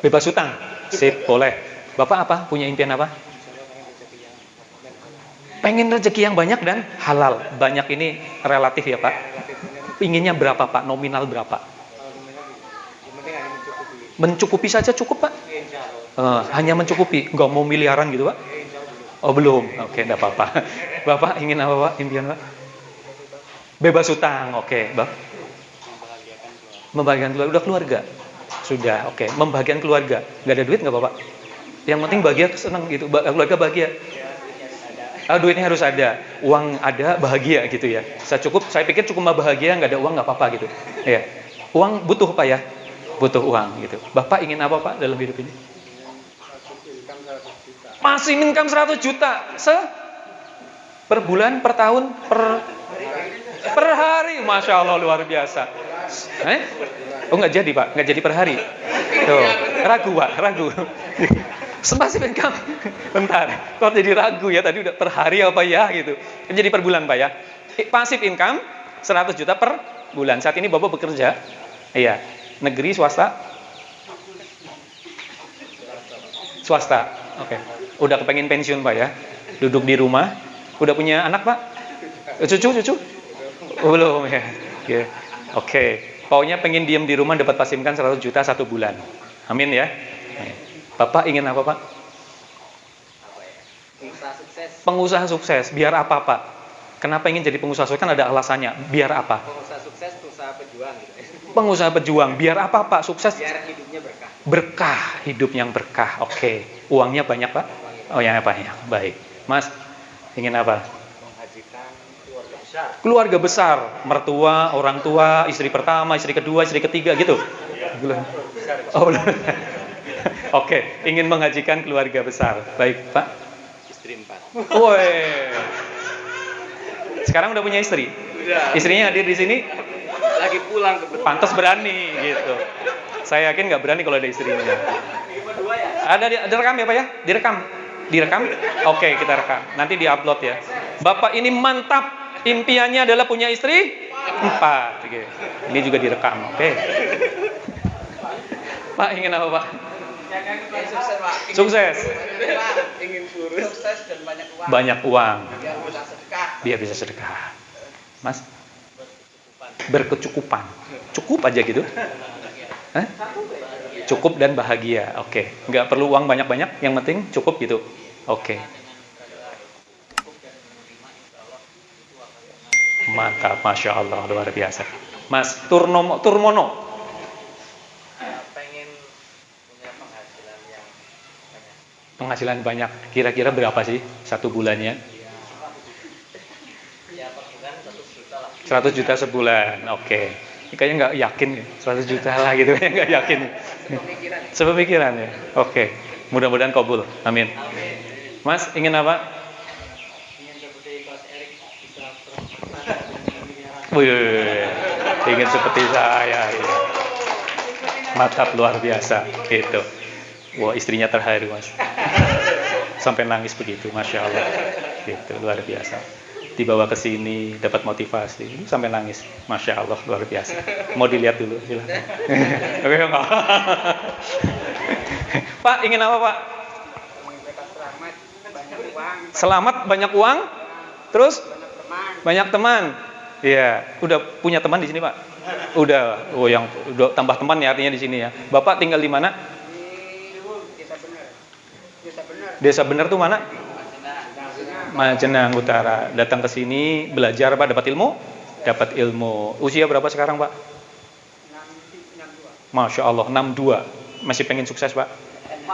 Bebas hutang? Sip, boleh. Bapak apa? Punya impian apa? Pengen rezeki yang banyak dan halal. Banyak ini relatif ya Pak. Inginnya berapa Pak? Nominal berapa? Mencukupi saja cukup Pak? Hanya mencukupi, nggak mau miliaran gitu Pak? Oh belum, oke, enggak apa-apa. Bapak ingin apa Pak? Impian Pak? Bebas hutang, oke. Membahagiakan keluarga, udah keluarga? Sudah, oke. Membahagiakan keluarga, nggak ada duit nggak Bapak? Yang penting bahagia, senang gitu, keluarga bahagia. Duitnya harus ada, uang ada, bahagia gitu ya. Saya pikir cukup bahagia, nggak ada uang nggak apa-apa gitu. Ya, uang butuh Pak ya, butuh uang gitu. Bapak ingin apa Pak dalam hidup ini? Masih income 100 juta, per bulan, per tahun, per hari, masya Allah luar biasa. Oh nggak jadi Pak, nggak jadi per hari. Tuh, ragu Pak, ragu. Passive income, bentar, kok jadi ragu ya, tadi udah per hari apa ya gitu. Jadi per bulan Pak ya. Passive income 100 juta per bulan. Saat ini Bapak bekerja, iya, negeri swasta? Swasta, oke. Udah kepengen pensiun Pak ya, duduk di rumah, udah punya anak Pak? Cucu? Oh, belum ya. Yeah. Oke, pokoknya pengen diem di rumah dapat passive income 100 juta 1 bulan. Amin ya. Bapak ingin apa Pak? Pengusaha sukses. Pengusaha sukses. Biar apa Pak? Kenapa ingin jadi pengusaha sukses? Kan ada alasannya. Biar apa? Pengusaha sukses, pengusaha pejuang gitu. Pengusaha pejuang. Biar apa Pak? Sukses. Biar hidupnya berkah. Berkah, hidup yang berkah. Oke. Uangnya banyak Pak? Oh ya banyak. Baik. Mas, Ingin apa? Menghajikan keluarga besar. Keluarga besar, mertua, orang tua, istri pertama, istri kedua, istri ketiga gitu. Belum. Oh, belum. Oke, ingin menghajikan keluarga besar. Baik, Pak. Istri 4. Woi. Sekarang udah punya istri? Udah. Istrinya hadir di sini? Lagi pulang ke Pantas berani gitu. Saya yakin nggak berani kalau ada istrinya. Berdua ya? Ada rekam ya Pak ya? Direkam? Direkam? Oke, kita rekam. Nanti diupload ya. Bapak ini mantap. Impiannya adalah punya istri 4. Oke. Ini juga direkam. Oke. Pak ingin apa Pak? Sukses Pak. Sukses. Ingin kurus. Sukses dan banyak uang. Banyak uang. Biar bisa sedekah. Biar bisa sedekah. Mas? Berkecukupan. Cukup aja gitu? Hah? Cukup dan bahagia. Oke. Nggak perlu uang banyak-banyak. Yang penting cukup gitu. Oke. Mantap, Masya Allah, luar biasa. Mas Turmono, Pengen punya penghasilan yang banyak. penghasilan banyak. Kira-kira berapa sih satu bulannya? Ya per bulan 100 juta lah. 100 juta sebulan. Oke. Ini kayaknya nggak yakin ya. 100 juta lah gitu. Kayaknya nggak yakin. Pemikiran. Sepemikiran ya. Oke. Mudah-mudahan kabul. Amin. Amin. Mas ingin apa? Ingin seperti Coach Erik bisa bermanfaat miliaran. Wih, ingin seperti saya. Ya. Mantap, luar biasa. Gitu. Wah, istrinya terharu Mas. Sampai nangis begitu, Masya Allah. Gitu, luar biasa. Dibawa ke sini, dapat motivasi, sampai nangis. Masya Allah, luar biasa. Mau dilihat dulu, silakan. Oke, enggak. Pak, ingin apa Pak? Bebas selamat, banyak uang, Selamat, banyak uang, terus banyak teman. banyak teman. Iya, udah punya teman di sini Pak? Udah, oh yang udah tambah teman ya artinya di sini ya. Bapak tinggal di mana? Di Desa Bener. Desa Bener. Desa Bener tuh mana? Majenang Utara. Datang ke sini belajar Pak, dapat ilmu? Dapat ilmu. Usia berapa sekarang Pak? 62. Masya Allah, 62. Masih pengen sukses Pak?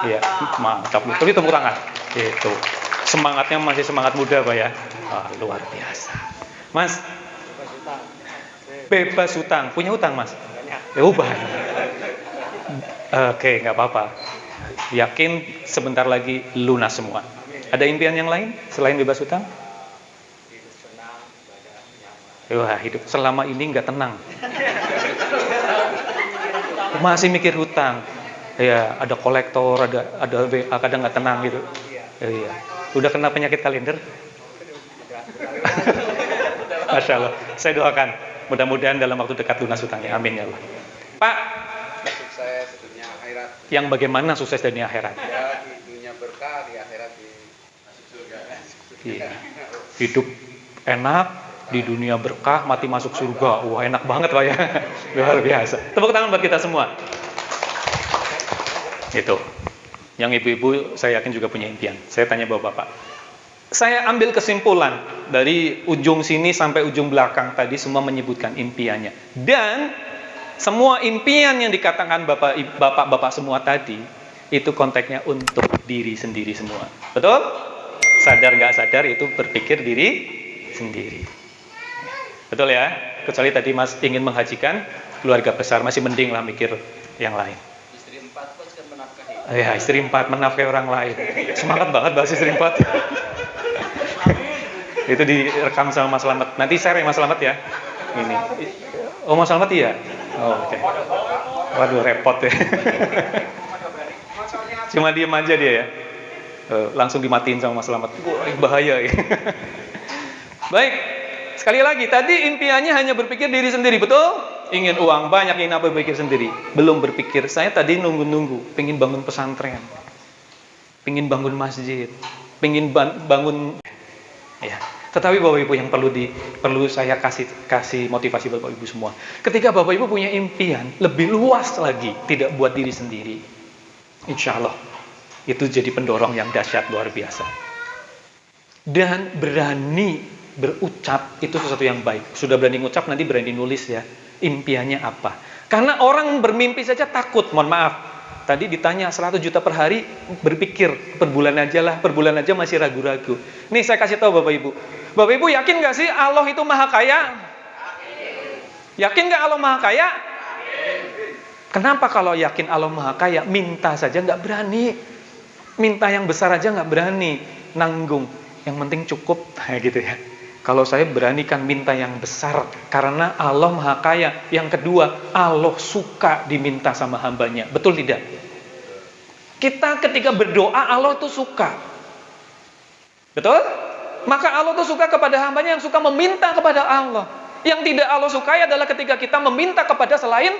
Iya, mantap. Tapi tepuk tangan. Gitu. Semangatnya masih semangat muda Pak ya. Wah, luar biasa. Mas, bebas hutang. Punya hutang Mas? Ya banyak. Oke, nggak apa-apa. Yakin sebentar lagi lunas semua. Ada impian yang lain selain bebas hutang? Hidup senang, ibadah, nyaman. Wah, hidup selama ini nggak tenang. Masih mikir hutang. Ya, ada kolektor, ada WA, kadang nggak tenang gitu. Iya. Udah kena penyakit kalender? Masya Allah. Saya doakan. Mudah-mudahan dalam waktu dekat lunas hutangnya. Amin ya Allah. Pak, Sukses di dunia akhirat. yang bagaimana sukses di dunia akhirat? Ya di dunia berkah, di akhirat di masuk surga. Iya. Hidup enak, di dunia berkah, mati masuk surga. Wah, enak banget Pak ya. Luar biasa. Tepuk tangan buat kita semua. Itu. Yang ibu-ibu saya yakin juga punya impian. Saya tanya bapak-bapak. Saya ambil kesimpulan dari ujung sini sampai ujung belakang tadi semua menyebutkan impiannya. Dan semua impian yang dikatakan bapak-bapak semua tadi itu konteksnya untuk diri sendiri semua. Betul? Sadar nggak sadar itu berpikir diri sendiri. Betul ya? Kecuali tadi Mas ingin menghajikan keluarga besar, masih mending lah mikir yang lain. Istri 4 pun kan menafkahi. Ya, istri 4 menafkahi orang lain. Semangat banget bahas istri 4. Itu direkam sama Mas Slamet. Nanti share ya Mas Slamet ya. Ini. Oh, Mas Slamet iya? Oh, oke. Waduh, repot ya. Cuma diem aja dia ya. Langsung dimatiin sama Mas Slamet. Wah, bahaya ya. Baik. Sekali lagi, tadi impiannya hanya berpikir diri sendiri, betul? Ingin uang banyak, ingin apa berpikir sendiri. Belum berpikir, saya tadi nunggu-nunggu, pengen bangun pesantren, pengen bangun masjid, pengen bangun, ya. Tetapi Bapak Ibu yang perlu saya kasih motivasi Bapak Ibu semua. Ketika Bapak Ibu punya impian lebih luas lagi, tidak buat diri sendiri, insya Allah itu jadi pendorong yang dahsyat luar biasa. Dan berani berucap itu sesuatu yang baik. Sudah berani ngucap, nanti berani nulis ya. Impiannya apa? Karena orang bermimpi saja takut, mohon maaf. Tadi ditanya 100 juta per hari, berpikir per bulan aja masih ragu-ragu. Nih saya kasih tahu Bapak Ibu. Bapak Ibu yakin gak sih Allah itu maha kaya? Yakin gak Allah maha kaya? Kenapa kalau yakin Allah maha kaya, minta saja gak berani? Minta yang besar aja gak berani, nanggung. Yang penting cukup, gitu ya. Kalau saya beranikan minta yang besar, karena Allah maha kaya. Yang kedua, Allah suka diminta sama hambanya. Betul tidak? Kita ketika berdoa, Allah tuh suka. Betul? Maka Allah tuh suka kepada hambanya yang suka meminta kepada Allah. Yang tidak Allah sukai adalah ketika kita meminta kepada selain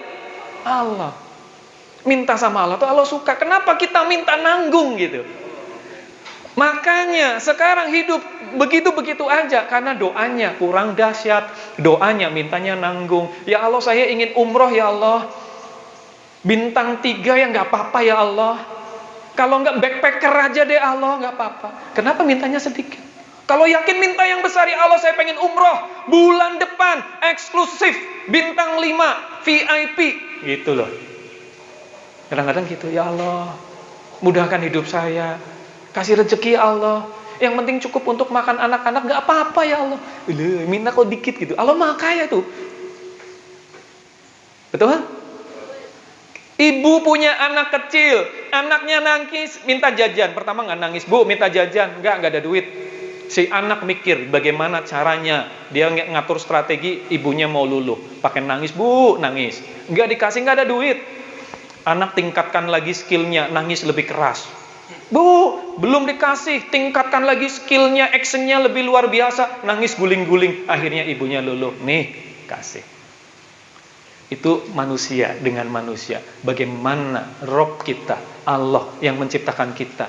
Allah. Minta sama Allah tuh Allah suka. Kenapa kita minta nanggung gitu? Makanya sekarang hidup begitu-begitu aja karena doanya kurang dahsyat, doanya mintanya nanggung. Ya Allah, saya ingin umroh ya Allah. Bintang 3 ya nggak apa-apa ya Allah. Kalau nggak backpacker aja deh Allah, nggak apa-apa. Kenapa mintanya sedikit? Kalau yakin minta yang besar ya Allah, saya pengen umroh bulan depan eksklusif bintang 5 VIP gitu loh. Kadang-kadang gitu, ya Allah, mudahkan hidup saya. Kasih rezeki ya Allah. Yang penting cukup untuk makan anak-anak, gak apa-apa ya Allah. Minta kok dikit gitu. Allah maha kaya tuh. Betul? Ibu punya anak kecil, anaknya nangis, minta jajan. Pertama gak nangis, Bu, minta jajan. Gak ada duit. Si anak mikir bagaimana caranya. Dia ngatur strategi, ibunya mau luluh. Pakai nangis, Bu, nangis. Gak dikasih, gak ada duit. Anak tingkatkan lagi skillnya, nangis lebih keras. Bu, belum dikasih, tingkatkan lagi skillnya, actionnya lebih luar biasa, nangis guling-guling, akhirnya ibunya luluh. Nih, kasih. Itu manusia dengan manusia. Bagaimana Rob kita, Allah yang menciptakan kita,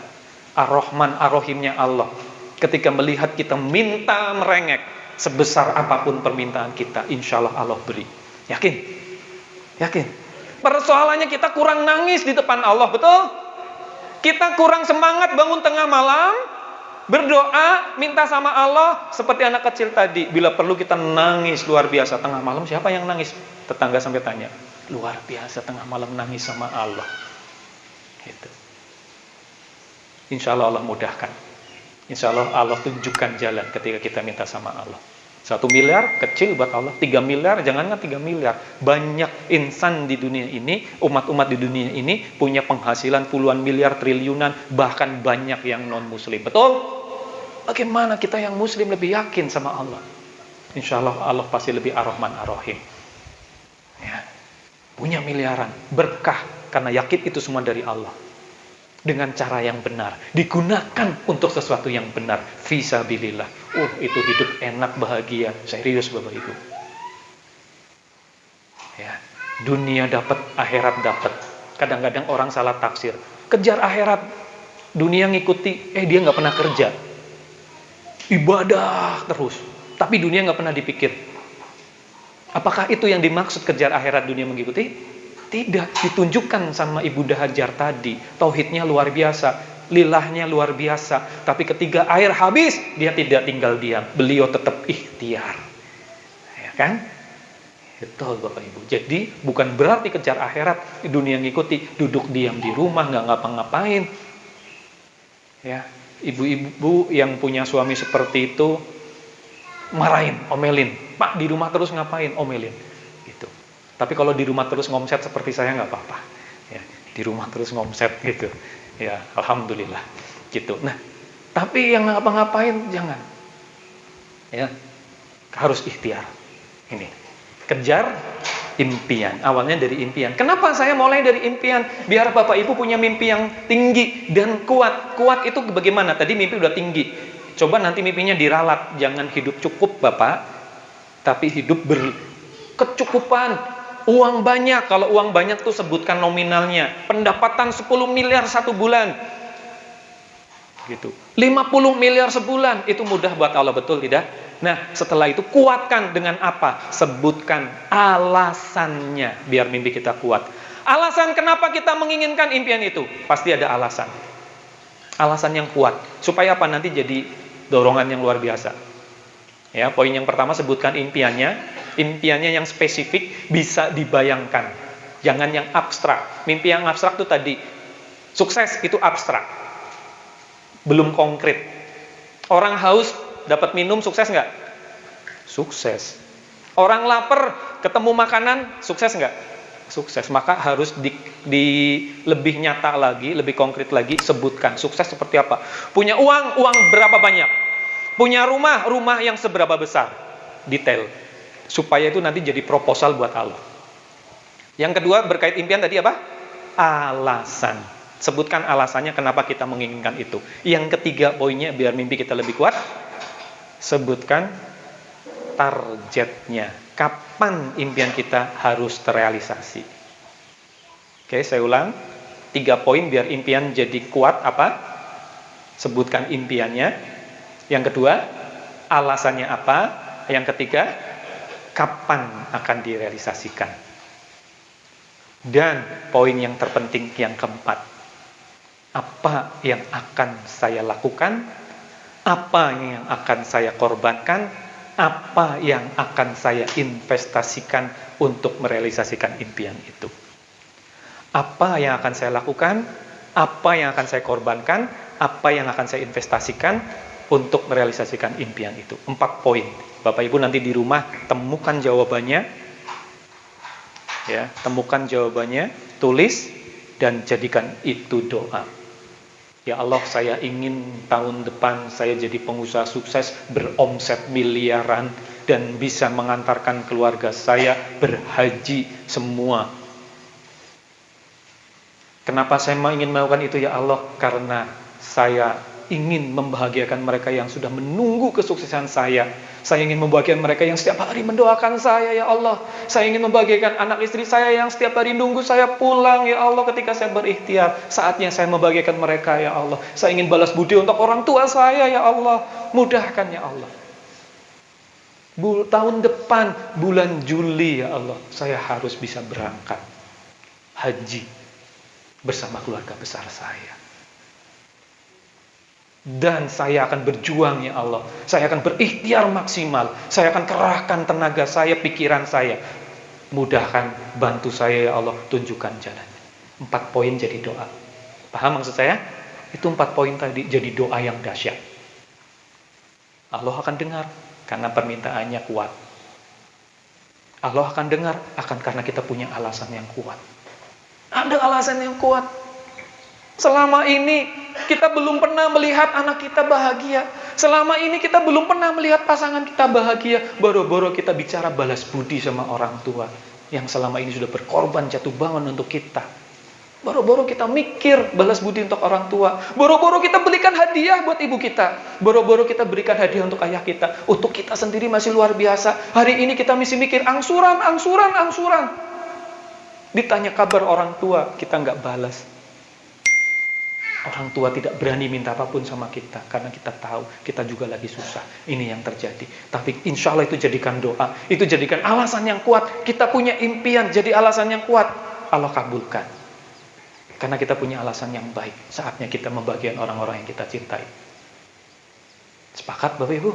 Ar-Rahman, Ar-Rahimnya Allah, ketika melihat kita minta merengek, sebesar apapun permintaan kita, insya Allah Allah beri. Yakin? Yakin? Persoalannya kita kurang nangis di depan Allah, betul? Kita kurang semangat bangun tengah malam, berdoa, minta sama Allah, seperti anak kecil tadi. Bila perlu kita nangis luar biasa. Tengah malam siapa yang nangis? Tetangga sampai tanya. Luar biasa tengah malam nangis sama Allah. Gitu. Insya Allah Allah mudahkan. Insya Allah Allah tunjukkan jalan ketika kita minta sama Allah. 1 miliar kecil buat Allah, 3 miliar jangankan 3 miliar. Banyak insan di dunia ini, umat-umat di dunia ini punya penghasilan puluhan miliar, triliunan, bahkan banyak yang non muslim. Betul? Bagaimana kita yang muslim lebih yakin sama Allah? Insya Allah Allah pasti lebih Ar-Rahman Ar-Rahim. Ya. Punya miliaran, berkah karena yakin itu semua dari Allah. Dengan cara yang benar, digunakan untuk sesuatu yang benar, fisabilillah. Itu hidup enak, bahagia, serius Bapak Ibu. Ya, dunia dapat, akhirat dapat. Kadang-kadang orang salah taksir, kejar akhirat, dunia ngikuti, dia nggak pernah kerja, ibadah terus, tapi dunia nggak pernah dipikir. Apakah itu yang dimaksud kejar akhirat, dunia mengikuti? Tidak, ditunjukkan sama Ibu Hajar tadi. Tauhidnya luar biasa, lilahnya luar biasa. Tapi ketika air habis, dia tidak tinggal diam. Beliau tetap ikhtiar. Ya kan? Betul Bapak Ibu. Jadi bukan berarti kejar akhirat, dunia ngikuti, duduk diam di rumah, nggak ngapa-ngapain. Ya, ibu-ibu yang punya suami seperti itu, marahin, omelin. Pak, di rumah terus ngapain? Omelin. Gitu. Tapi kalau di rumah terus ngomset seperti saya nggak apa-apa, ya, di rumah terus ngomset gitu, ya alhamdulillah, gitu. Nah, tapi yang ngapa-ngapain jangan, ya harus ikhtiar. Ini kejar impian, awalnya dari impian. Kenapa saya mulai dari impian? Biar Bapak Ibu punya mimpi yang tinggi dan kuat. Kuat itu bagaimana? Tadi mimpi udah tinggi. Coba nanti mimpinya diralat, jangan hidup cukup Bapak, tapi hidup berkecukupan. Uang banyak, kalau uang banyak tuh sebutkan nominalnya. Pendapatan 10 miliar 1 bulan. Gitu. 50 miliar sebulan, itu mudah buat Allah, betul tidak? Nah, setelah itu kuatkan dengan apa? Sebutkan alasannya, biar mimpi kita kuat. Alasan kenapa kita menginginkan impian itu? Pasti ada alasan. Alasan yang kuat. Supaya apa? Nanti jadi dorongan yang luar biasa. Ya, poin yang pertama sebutkan impiannya. Impiannya yang spesifik, bisa dibayangkan. Jangan yang abstrak. Mimpi yang abstrak itu tadi, sukses itu abstrak, belum konkret. Orang haus dapat minum, sukses nggak? Sukses. Orang lapar ketemu makanan, sukses nggak? Sukses. Maka harus di lebih nyata lagi, lebih konkret lagi, sebutkan sukses seperti apa. Punya uang berapa banyak? Punya rumah yang seberapa besar? Detail. Supaya itu nanti jadi proposal buat Allah. Yang kedua berkait impian tadi apa? Alasan. Sebutkan alasannya kenapa kita menginginkan itu. Yang ketiga poinnya biar mimpi kita lebih kuat, sebutkan targetnya. Kapan impian kita harus terrealisasi? Oke, saya ulang. 3 poin biar impian jadi kuat apa? Sebutkan impiannya. Yang kedua, alasannya apa? Yang ketiga, kapan akan direalisasikan? Dan poin yang terpenting yang keempat, apa yang akan saya lakukan? Apa yang akan saya korbankan? Apa yang akan saya investasikan untuk merealisasikan impian itu? Apa yang akan saya lakukan? Apa yang akan saya korbankan? Apa yang akan saya investasikan untuk merealisasikan impian itu? 4 poin. Bapak Ibu nanti di rumah temukan jawabannya. Ya, temukan jawabannya, tulis dan jadikan itu doa. Ya Allah, saya ingin tahun depan saya jadi pengusaha sukses, beromset miliaran, dan bisa mengantarkan keluarga saya berhaji semua. Kenapa saya ingin melakukan itu ya Allah? Karena saya ingin membahagiakan mereka yang sudah menunggu kesuksesan saya. Saya ingin membahagiakan mereka yang setiap hari mendoakan saya ya Allah. Saya ingin membahagiakan anak istri saya yang setiap hari nunggu saya pulang ya Allah ketika saya berikhtiar. Saatnya saya membahagiakan mereka ya Allah. Saya ingin balas budi untuk orang tua saya ya Allah. Mudahkan ya Allah. Tahun depan bulan Juli ya Allah, saya harus bisa berangkat haji bersama keluarga besar saya. Dan saya akan berjuang ya Allah. Saya akan berikhtiar maksimal. Saya akan kerahkan tenaga saya, pikiran saya. Mudahkan, bantu saya ya Allah. Tunjukkan jalannya. 4 poin jadi doa. Paham maksud saya? Itu 4 poin tadi jadi doa yang dahsyat. Allah akan dengar karena permintaannya kuat. Allah akan dengar karena kita punya alasan yang kuat. Ada alasan yang kuat. Selama ini kita belum pernah melihat anak kita bahagia. Selama ini kita belum pernah melihat pasangan kita bahagia. Boro-boro kita bicara balas budi sama orang tua yang selama ini sudah berkorban jatuh bangun untuk kita. Boro-boro kita mikir balas budi untuk orang tua. Boro-boro kita belikan hadiah buat ibu kita. Boro-boro kita berikan hadiah untuk ayah kita. Untuk kita sendiri masih luar biasa. Hari ini kita masih mikir angsuran. Ditanya kabar orang tua, kita nggak balas. Orang tua tidak berani minta apapun sama kita karena kita tahu kita juga lagi susah. Ini yang terjadi. Tapi insya Allah itu jadikan doa. Itu jadikan alasan yang kuat. Kita punya impian jadi alasan yang kuat. Allah kabulkan. Karena kita punya alasan yang baik. Saatnya kita membagikan orang-orang yang kita cintai. Sepakat Bapak Ibu?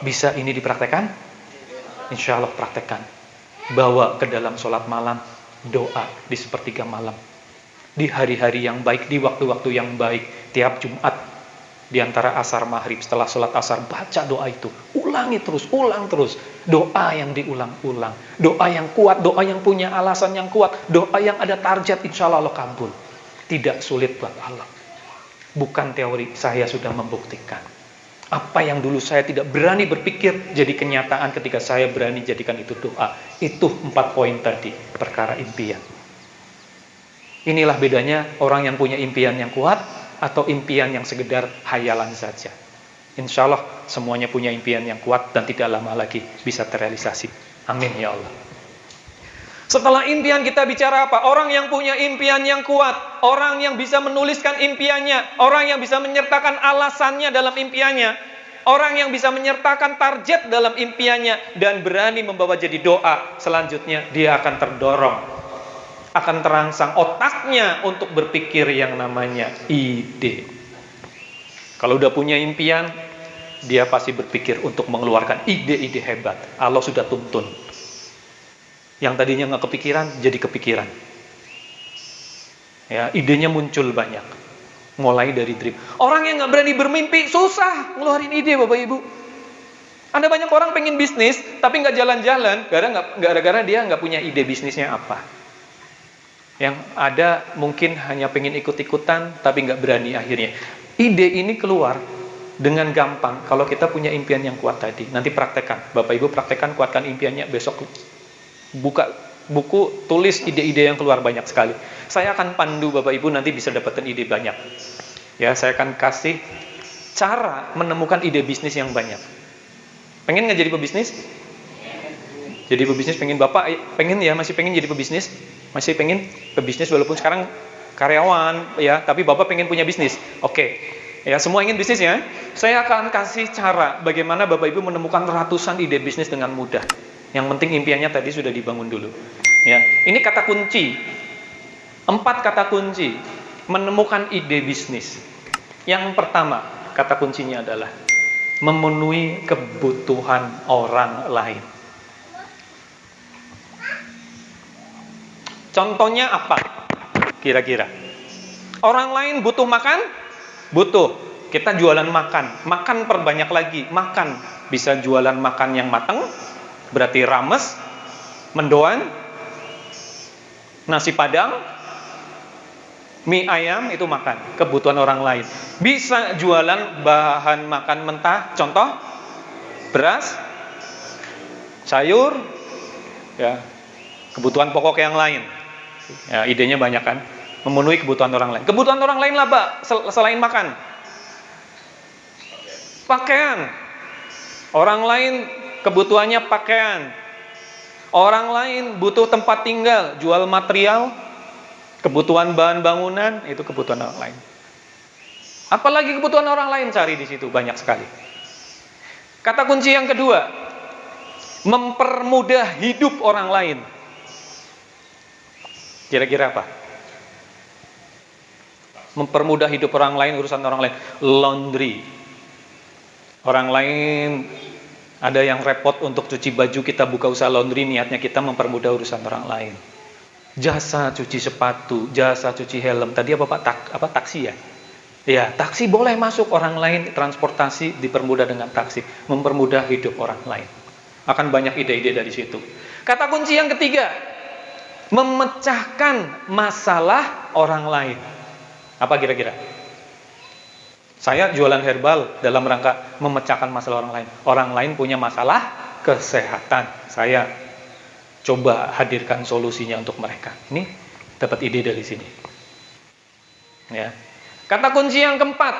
Bisa ini dipraktekkan? Insya Allah praktekkan. Bawa ke dalam sholat malam. Doa di sepertiga malam. Di hari-hari yang baik, di waktu-waktu yang baik, tiap Jumat, di antara asar maghrib, setelah sholat asar, baca doa itu, ulang terus, doa yang diulang-ulang, doa yang kuat, doa yang punya alasan yang kuat, doa yang ada target, insya Allah kabul. Tidak sulit buat Allah. Bukan teori, saya sudah membuktikan. Apa yang dulu saya tidak berani berpikir, jadi kenyataan ketika saya berani jadikan itu doa. Itu 4 poin tadi, perkara impian. Inilah bedanya orang yang punya impian yang kuat atau impian yang sekedar hayalan saja. Insya Allah semuanya punya impian yang kuat dan tidak lama lagi bisa terrealisasi. Amin ya Allah. Setelah impian kita bicara apa? Orang yang punya impian yang kuat, orang yang bisa menuliskan impiannya, orang yang bisa menyertakan alasannya dalam impiannya, orang yang bisa menyertakan target dalam impiannya dan berani membawa jadi doa. Selanjutnya dia akan terdorong, akan terangsang otaknya untuk berpikir yang namanya ide. Kalau udah punya impian, dia pasti berpikir untuk mengeluarkan ide-ide hebat. Allah sudah tuntun. Yang tadinya nggak kepikiran, jadi kepikiran. Ya, idenya muncul banyak. Mulai dari dream. Orang yang nggak berani bermimpi, susah ngeluarin ide, Bapak Ibu. Ada banyak orang pengen bisnis, tapi nggak jalan-jalan, gara-gara dia nggak punya ide bisnisnya apa. Yang ada mungkin hanya pengen ikut-ikutan, tapi nggak berani akhirnya. Ide ini keluar dengan gampang kalau kita punya impian yang kuat tadi. Nanti praktekkan, Bapak Ibu praktekkan, kuatkan impiannya. Besok buka buku, tulis ide-ide yang keluar banyak sekali. Saya akan pandu Bapak Ibu, nanti bisa dapatkan ide banyak. Ya, saya akan kasih cara menemukan ide bisnis yang banyak. Pengen nggak jadi pebisnis? Jadi pebisnis pengen Bapak, pengen ya, masih pengen jadi pebisnis? Masih pengen pebisnis walaupun sekarang karyawan ya, tapi Bapak pengen punya bisnis. Oke. Ya, semua ingin bisnis ya. Saya akan kasih cara bagaimana Bapak Ibu menemukan ratusan ide bisnis dengan mudah. Yang penting impiannya tadi sudah dibangun dulu. Ya, ini kata kunci. 4 kata kunci menemukan ide bisnis. Yang pertama, kata kuncinya adalah memenuhi kebutuhan orang lain. Contohnya apa? Kira-kira. Orang lain butuh makan? Butuh. Kita jualan makan. Makan perbanyak lagi. Makan. Bisa jualan makan yang matang. Berarti rames, mendoan, nasi padang, mie ayam, itu makan. Kebutuhan orang lain. Bisa jualan bahan makan mentah. Contoh, beras, sayur, ya, kebutuhan pokok yang lain. Ya, idenya banyak kan? Memenuhi kebutuhan orang lain. Kebutuhan orang lain lah, Pak, selain makan. Pakaian. Orang lain kebutuhannya pakaian. Orang lain butuh tempat tinggal, jual material, kebutuhan bahan bangunan, itu kebutuhan orang lain. Apalagi kebutuhan orang lain cari di situ banyak sekali. Kata kunci yang kedua, mempermudah hidup orang lain. Kira-kira apa? Mempermudah hidup orang lain, urusan orang lain. Laundry. Orang lain ada yang repot untuk cuci baju, kita buka usaha laundry, niatnya kita mempermudah urusan orang lain. Jasa cuci sepatu, jasa cuci helm. Tadi apa Pak? Taksi ya? Ya, taksi boleh masuk, orang lain transportasi dipermudah dengan taksi, mempermudah hidup orang lain. Akan banyak ide-ide dari situ. Kata kunci yang ketiga, memecahkan masalah orang lain. Apa kira-kira? Saya jualan herbal dalam rangka memecahkan masalah orang lain. Orang lain punya masalah kesehatan. Saya coba hadirkan solusinya untuk mereka. Ini dapat ide dari sini. Ya. Kata kunci yang keempat,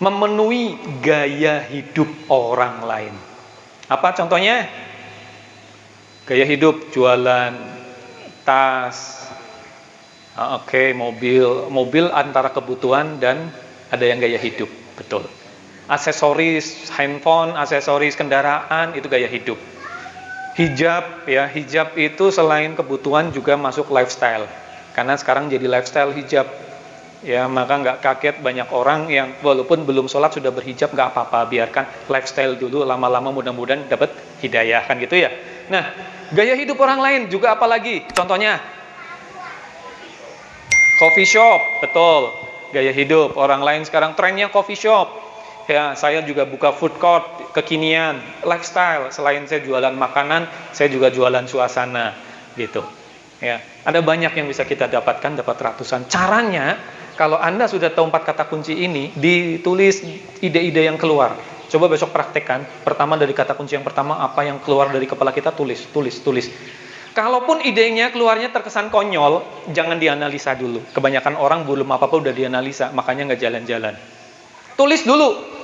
memenuhi gaya hidup orang lain. Apa contohnya? Gaya hidup, jualan tas, mobil antara kebutuhan dan ada yang gaya hidup, betul. Aksesoris, handphone, aksesoris kendaraan, itu gaya hidup. Hijab, ya, hijab itu selain kebutuhan juga masuk lifestyle. Karena sekarang jadi lifestyle hijab. Ya, maka nggak kaget banyak orang yang walaupun belum sholat sudah berhijab, nggak apa-apa, biarkan lifestyle dulu, lama-lama mudah-mudahan dapat hidayah, kan gitu ya. Nah, gaya hidup orang lain juga apalagi? Contohnya coffee shop, betul. Gaya hidup orang lain sekarang trennya coffee shop. Ya, saya juga buka food court, kekinian, lifestyle. Selain saya jualan makanan, saya juga jualan suasana, gitu. Ya, ada banyak yang bisa kita dapatkan, dapat ratusan. Caranya, kalau Anda sudah tahu 4 kata kunci ini, ditulis ide-ide yang keluar. Coba besok praktekkan. Pertama dari kata kunci yang pertama, apa yang keluar dari kepala kita, tulis. Kalaupun idenya keluarnya terkesan konyol, jangan dianalisa dulu. Kebanyakan orang belum apa-apa udah dianalisa, makanya nggak jalan-jalan. Tulis dulu.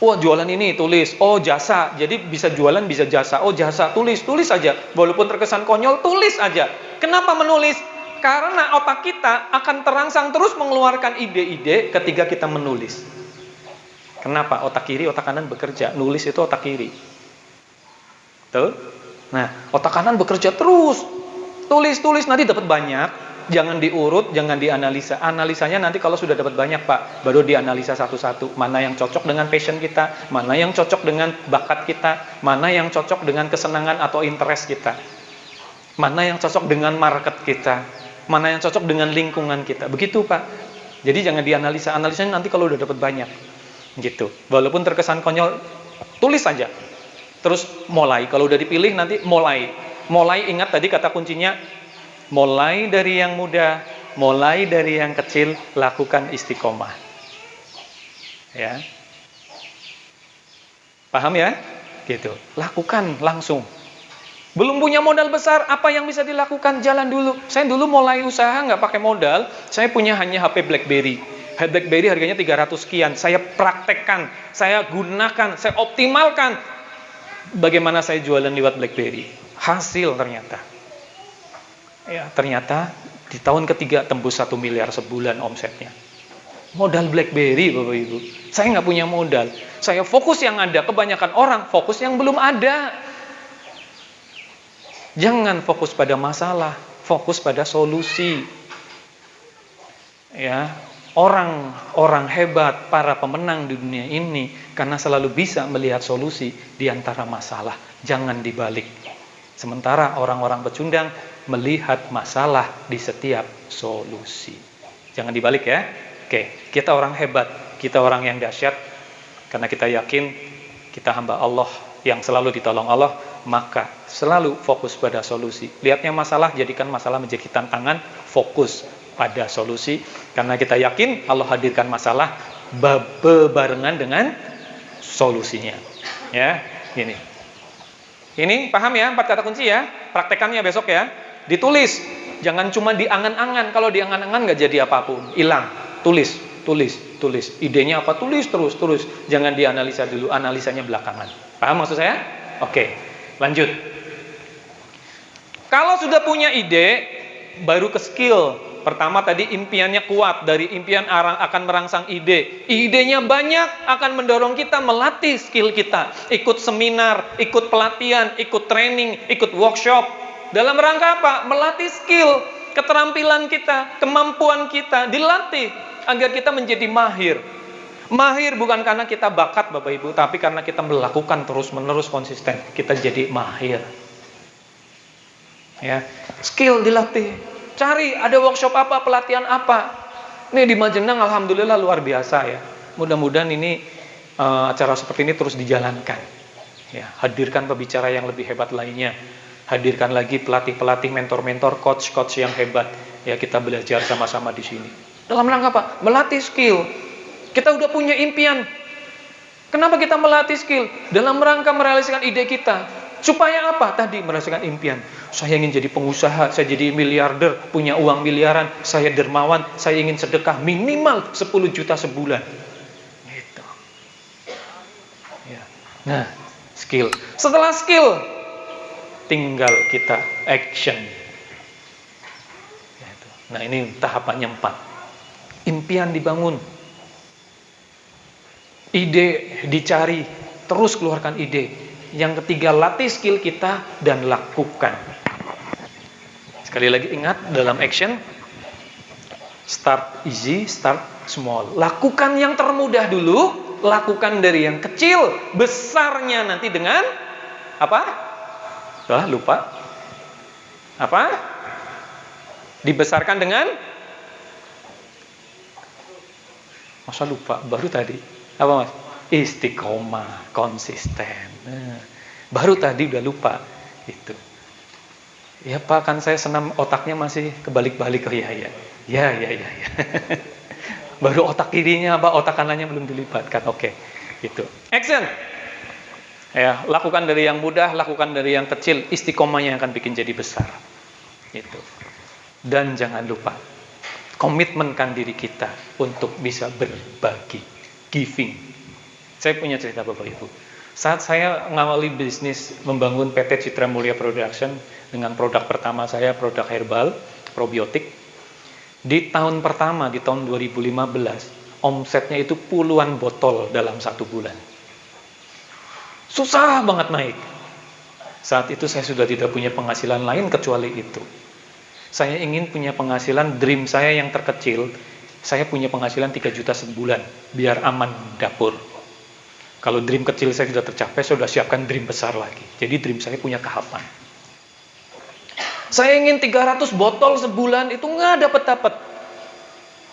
Wah, jualan ini, tulis. Oh, jasa. Jadi bisa jualan, bisa jasa. Oh, jasa. Tulis aja. Walaupun terkesan konyol, tulis aja. Kenapa menulis? Karena otak kita akan terangsang terus mengeluarkan ide-ide ketika kita menulis. Kenapa? Otak kiri, otak kanan bekerja. Nulis itu otak kiri. Tuh. Nah, otak kanan bekerja terus. Tulis, nanti dapat banyak. Jangan diurut, jangan dianalisa. Analisanya nanti kalau sudah dapat banyak, Pak, baru dianalisa satu-satu. Mana yang cocok dengan passion kita, mana yang cocok dengan bakat kita, mana yang cocok dengan kesenangan atau interest kita, mana yang cocok dengan market kita, mana yang cocok dengan lingkungan kita. Begitu, Pak. Jadi jangan dianalisa. Analisanya nanti kalau udah dapat banyak. Gitu. Walaupun terkesan konyol, tulis saja. Terus mulai. Kalau udah dipilih nanti mulai. Mulai, ingat tadi kata kuncinya, mulai dari yang mudah, mulai dari yang kecil, lakukan istiqomah. Ya. Paham ya? Gitu. Lakukan langsung. Belum punya modal besar, apa yang bisa dilakukan? Jalan dulu. Saya dulu mulai usaha nggak pakai modal, saya punya hanya HP BlackBerry. BlackBerry harganya 300 sekian. Saya praktekkan, saya gunakan, saya optimalkan. Bagaimana saya jualan lewat BlackBerry? Hasil ternyata. Ya, ternyata di tahun ketiga tembus 1 miliar sebulan omsetnya. Modal BlackBerry, Bapak Ibu. Saya nggak punya modal. Saya fokus yang ada. Kebanyakan orang fokus yang belum ada. Jangan fokus pada masalah, fokus pada solusi. Ya, orang-orang hebat, para pemenang di dunia ini karena selalu bisa melihat solusi di antara masalah. Jangan dibalik. Sementara orang-orang pecundang melihat masalah di setiap solusi. Jangan dibalik ya. Oke, kita orang hebat, kita orang yang dahsyat karena kita yakin kita hamba Allah yang selalu ditolong Allah, maka selalu fokus pada solusi. Lihatnya masalah, jadikan masalah menjadi tantangan, fokus pada solusi karena kita yakin Allah hadirkan masalah bebarengan dengan solusinya. Ya, gini. Ini paham ya, 4 kata kunci ya. Praktekannya besok ya. Ditulis, jangan cuma diangan-angan. Kalau diangan-angan nggak jadi apapun, hilang. Tulis. Idenya apa? Tulis terus. Jangan dianalisa dulu, analisanya belakangan. Paham maksud saya? Oke, lanjut. Kalau sudah punya ide, baru ke skill. Pertama tadi impiannya kuat, dari impian akan merangsang ide. Idenya banyak akan mendorong kita melatih skill kita. Ikut seminar, ikut pelatihan, ikut training, ikut workshop. Dalam rangka apa? Melatih skill, keterampilan kita, kemampuan kita, dilatih agar kita menjadi mahir. Mahir bukan karena kita bakat Bapak Ibu, tapi karena kita melakukan terus-menerus konsisten, kita jadi mahir. Ya, skill dilatih. Cari ada workshop apa, pelatihan apa. Ini di Majenang alhamdulillah luar biasa ya. Mudah-mudahan ini acara seperti ini terus dijalankan. Ya, hadirkan pembicara yang lebih hebat lainnya. Hadirkan lagi pelatih-pelatih, mentor-mentor, coach-coach yang hebat. Ya, kita belajar sama-sama di sini. Dalam rangka apa? Melatih skill. Kita udah punya impian. Kenapa kita melatih skill? Dalam rangka merealisasikan ide kita. Supaya apa? Tadi merasakan impian. Saya ingin jadi pengusaha, saya jadi miliarder, punya uang miliaran, saya dermawan, saya ingin sedekah minimal 10 juta sebulan. Gitu. Ya. Nah, skill. Setelah skill, tinggal kita action. Gitu. Nah, ini tahapannya 4. Impian dibangun. Ide dicari, terus keluarkan ide. Yang ketiga, latih skill kita dan lakukan. Sekali lagi ingat, dalam action, start easy, start small. Lakukan yang termudah dulu, lakukan dari yang kecil, besarnya nanti dengan apa? Lupa. Apa? Dibesarkan dengan? Masa lupa, baru tadi. Apa Mas? Istiqomah, konsisten. Nah, baru tadi udah lupa itu. Ya Pak, kan saya senam otaknya masih kebalik-balik. Oh ya. Baru otak kirinya apa, otak kanannya belum dilibatkan. Oke. Gitu. Action. Ya, lakukan dari yang mudah, lakukan dari yang kecil, istiqomahnya akan bikin jadi besar. Gitu. Dan jangan lupa komitmenkan diri kita untuk bisa berbagi, giving. Saya punya cerita Bapak Ibu. Saat saya ngawali bisnis membangun PT Citra Mulia Production dengan produk pertama saya, produk herbal, probiotik. Di tahun pertama, di tahun 2015, omsetnya itu puluhan botol dalam 1 bulan. Susah banget naik. Saat itu saya sudah tidak punya penghasilan lain kecuali itu. Saya ingin punya penghasilan, dream saya yang terkecil, saya punya penghasilan 3 juta sebulan, biar aman dapur. Kalau dream kecil saya sudah tercapai, saya sudah siapkan dream besar lagi. Jadi dream saya punya tahapan. Saya ingin 300 botol sebulan, itu nggak dapat.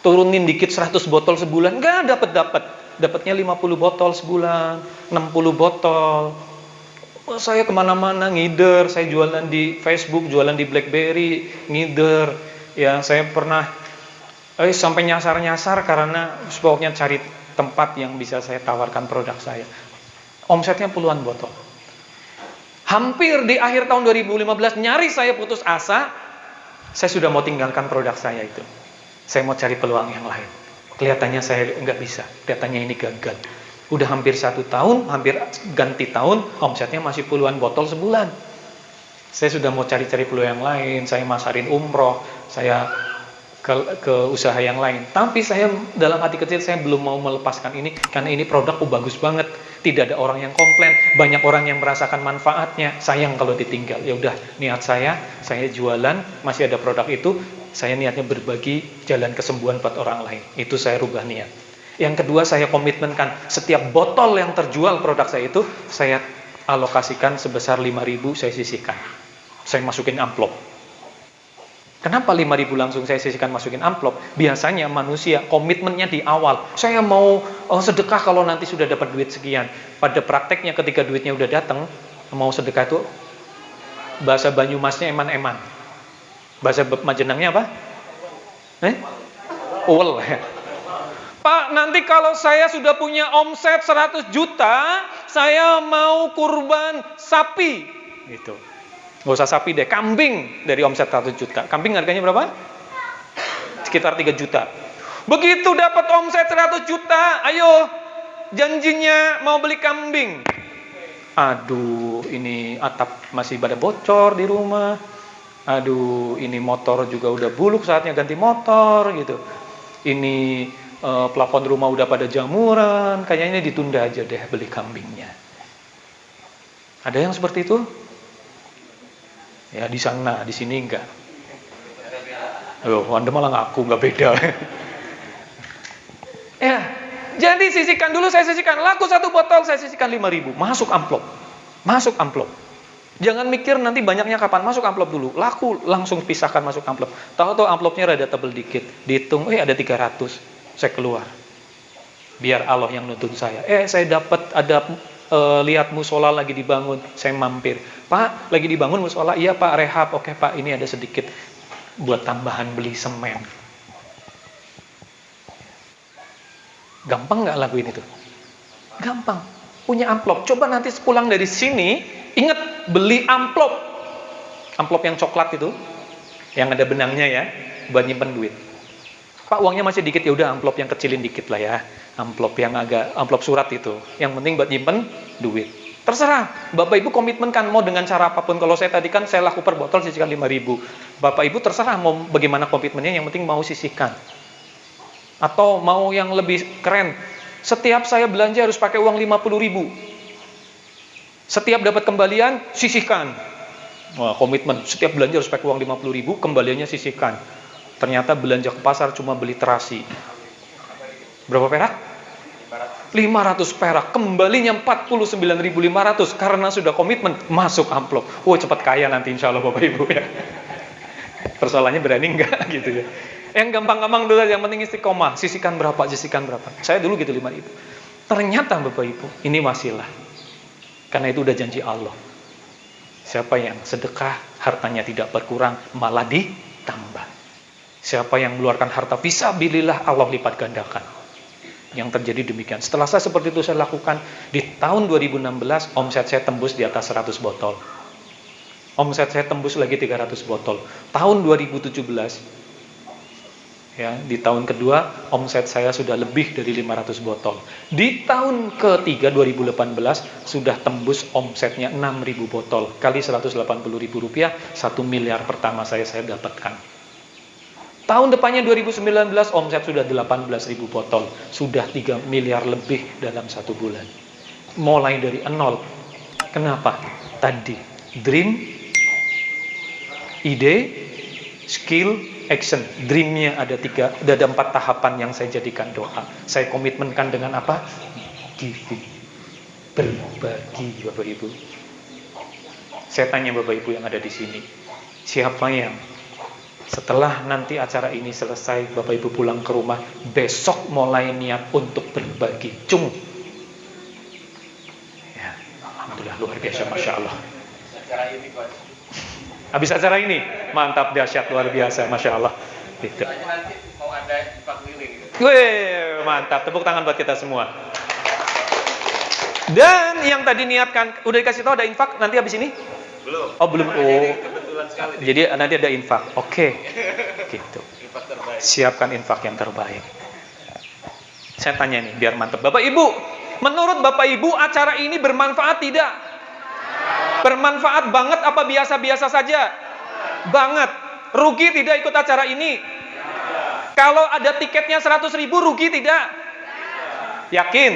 Turunin dikit 100 botol sebulan, nggak dapat. Dapatnya 50 botol sebulan, 60 botol. Saya kemana-mana ngider, saya jualan di Facebook, jualan di BlackBerry, ngider. Ya, saya pernah sampai nyasar-nyasar karena pokoknya cari tempat yang bisa saya tawarkan produk saya. Omsetnya puluhan botol. Hampir di akhir tahun 2015 nyaris saya putus asa. Saya sudah mau tinggalkan produk saya itu. Saya mau cari peluang yang lain. Kelihatannya saya nggak bisa. Kelihatannya ini gagal. Udah hampir 1 tahun, hampir ganti tahun, omsetnya masih puluhan botol sebulan. Saya sudah mau cari-cari peluang yang lain. Saya masarin umroh. Saya ke usaha yang lain. Tapi saya dalam hati kecil saya belum mau melepaskan ini karena ini produkku bagus banget. Tidak ada orang yang komplain, banyak orang yang merasakan manfaatnya. Sayang kalau ditinggal. Ya udah, niat saya jualan, masih ada produk itu, saya niatnya berbagi jalan kesembuhan buat orang lain. Itu saya rubah niat. Yang kedua, saya komitmenkan setiap botol yang terjual produk saya itu saya alokasikan sebesar 5.000 saya sisihkan. Saya masukin amplop. Kenapa 5.000 langsung saya sisihkan masukin amplop? Biasanya manusia komitmennya di awal. Saya mau sedekah kalau nanti sudah dapat duit sekian. Pada prakteknya ketika duitnya udah datang, mau sedekah itu bahasa Banyumasnya eman-eman. Bahasa Majenangnya apa? Uwel ya. Pak, nanti kalau saya sudah punya omset 100 juta, saya mau kurban sapi. Gitu. Nggak usah sapi deh, kambing dari omset 100 juta. Kambing harganya berapa? Sekitar 3 juta. Begitu dapat omset 100 juta, ayo janjinya mau beli kambing. Aduh, ini atap masih pada bocor di rumah. Aduh, ini motor juga udah buluk, saatnya ganti motor gitu. Ini plafon rumah udah pada jamuran, kayaknya ditunda aja deh beli kambingnya. Ada yang seperti itu? Ya di sana, di sini enggak. Anda malah ngaku nggak beda. Ya, jadi sisihkan dulu, saya sisihkan. Laku 1 botol, saya sisihkan 5.000. Masuk amplop. Masuk amplop. Jangan mikir nanti banyaknya kapan, masuk amplop dulu. Laku, langsung pisahkan masuk amplop. Tahu-tahu amplopnya rada tebel dikit. Dihitung, ada 300. Saya keluar. Biar Allah yang nuntun saya. Saya dapat ada lihat musola lagi dibangun, saya mampir. Pak, lagi dibangun musola? Iya Pak, rehab. Oke Pak, ini ada sedikit buat tambahan beli semen. Gampang nggak lakuin itu? Gampang. Punya amplop. Coba nanti sepulang dari sini, ingat beli amplop. Amplop yang coklat itu, yang ada benangnya ya, buat nyimpen duit. Pak, uangnya masih dikit, ya udah amplop yang kecilin dikit lah ya. Amplop yang agak, amplop surat itu. Yang penting buat nyimpen duit. Terserah, Bapak Ibu komitmenkan mau dengan cara apapun. Kalau saya tadi kan saya laku per botol sisihkan 5.000. Bapak Ibu terserah mau bagaimana komitmennya, yang penting mau sisihkan. Atau mau yang lebih keren, setiap saya belanja harus pakai uang 50.000. Setiap dapat kembalian, sisihkan. Wah, komitmen, setiap belanja harus pakai uang 50.000, kembaliannya sisihkan. Ternyata belanja ke pasar cuma beli terasi. Berapa perak? 500 perak, kembalinya 49.500 karena sudah komitmen masuk amplop. Cepat kaya nanti insya Allah Bapak Ibu ya. Persoalannya berani enggak gitu ya. Yang gampang-gampang dulu, yang penting istiqomah. Sisihkan berapa, sisihkan berapa. Saya dulu gitu 5.000. Ternyata Bapak Ibu, ini wasilah. Karena itu udah janji Allah. Siapa yang sedekah, hartanya tidak berkurang, malah ditambah. Siapa yang mengeluarkan harta fisabilillah, Allah lipat gandakan. Yang terjadi demikian. Setelah saya seperti itu saya lakukan, di tahun 2016 omset saya tembus di atas 100 botol. Omset saya tembus lagi 300 botol. Tahun 2017 ya, di tahun kedua omset saya sudah lebih dari 500 botol. Di tahun ketiga 2018 sudah tembus omsetnya 6.000 botol kali Rp180.000, 1 miliar pertama saya dapatkan. Tahun depannya 2019 omset sudah 18.000 botol, sudah 3 miliar lebih dalam 1 bulan. Mulai dari nol. Kenapa? Tadi dream, ide, skill, action. Dreamnya ada 4 tahapan yang saya jadikan doa. Saya komitmenkan dengan apa? Giving, berbagi, Bapak Ibu. Saya tanya Bapak Ibu yang ada di sini, siapa yang setelah nanti acara ini selesai, Bapak Ibu pulang ke rumah, besok mulai niat untuk berbagi? Cung. Ya, alhamdulillah, luar biasa, Masya Allah. Acara ini Pak. Habis acara ini, mantap, dahsyat, luar biasa, Masya Allah. Gitu. Soalnya nanti mau ada infak keliling gitu. Wih, mantap, tepuk tangan buat kita semua. Dan yang tadi niatkan, udah dikasih tahu ada infak nanti habis ini? Belum. Oh, belum. Jadi Oh, kebetulan sekali. jadi nanti ada infak. Oke, gitu. Infak terbaik. Siapkan infak yang terbaik. Saya tanya nih, biar mantap. Bapak Ibu, menurut Bapak Ibu acara ini bermanfaat tidak? Bermanfaat banget apa biasa-biasa saja? Banget. Rugi tidak ikut acara ini? Kalau ada tiketnya 100.000 rugi tidak? Yakin?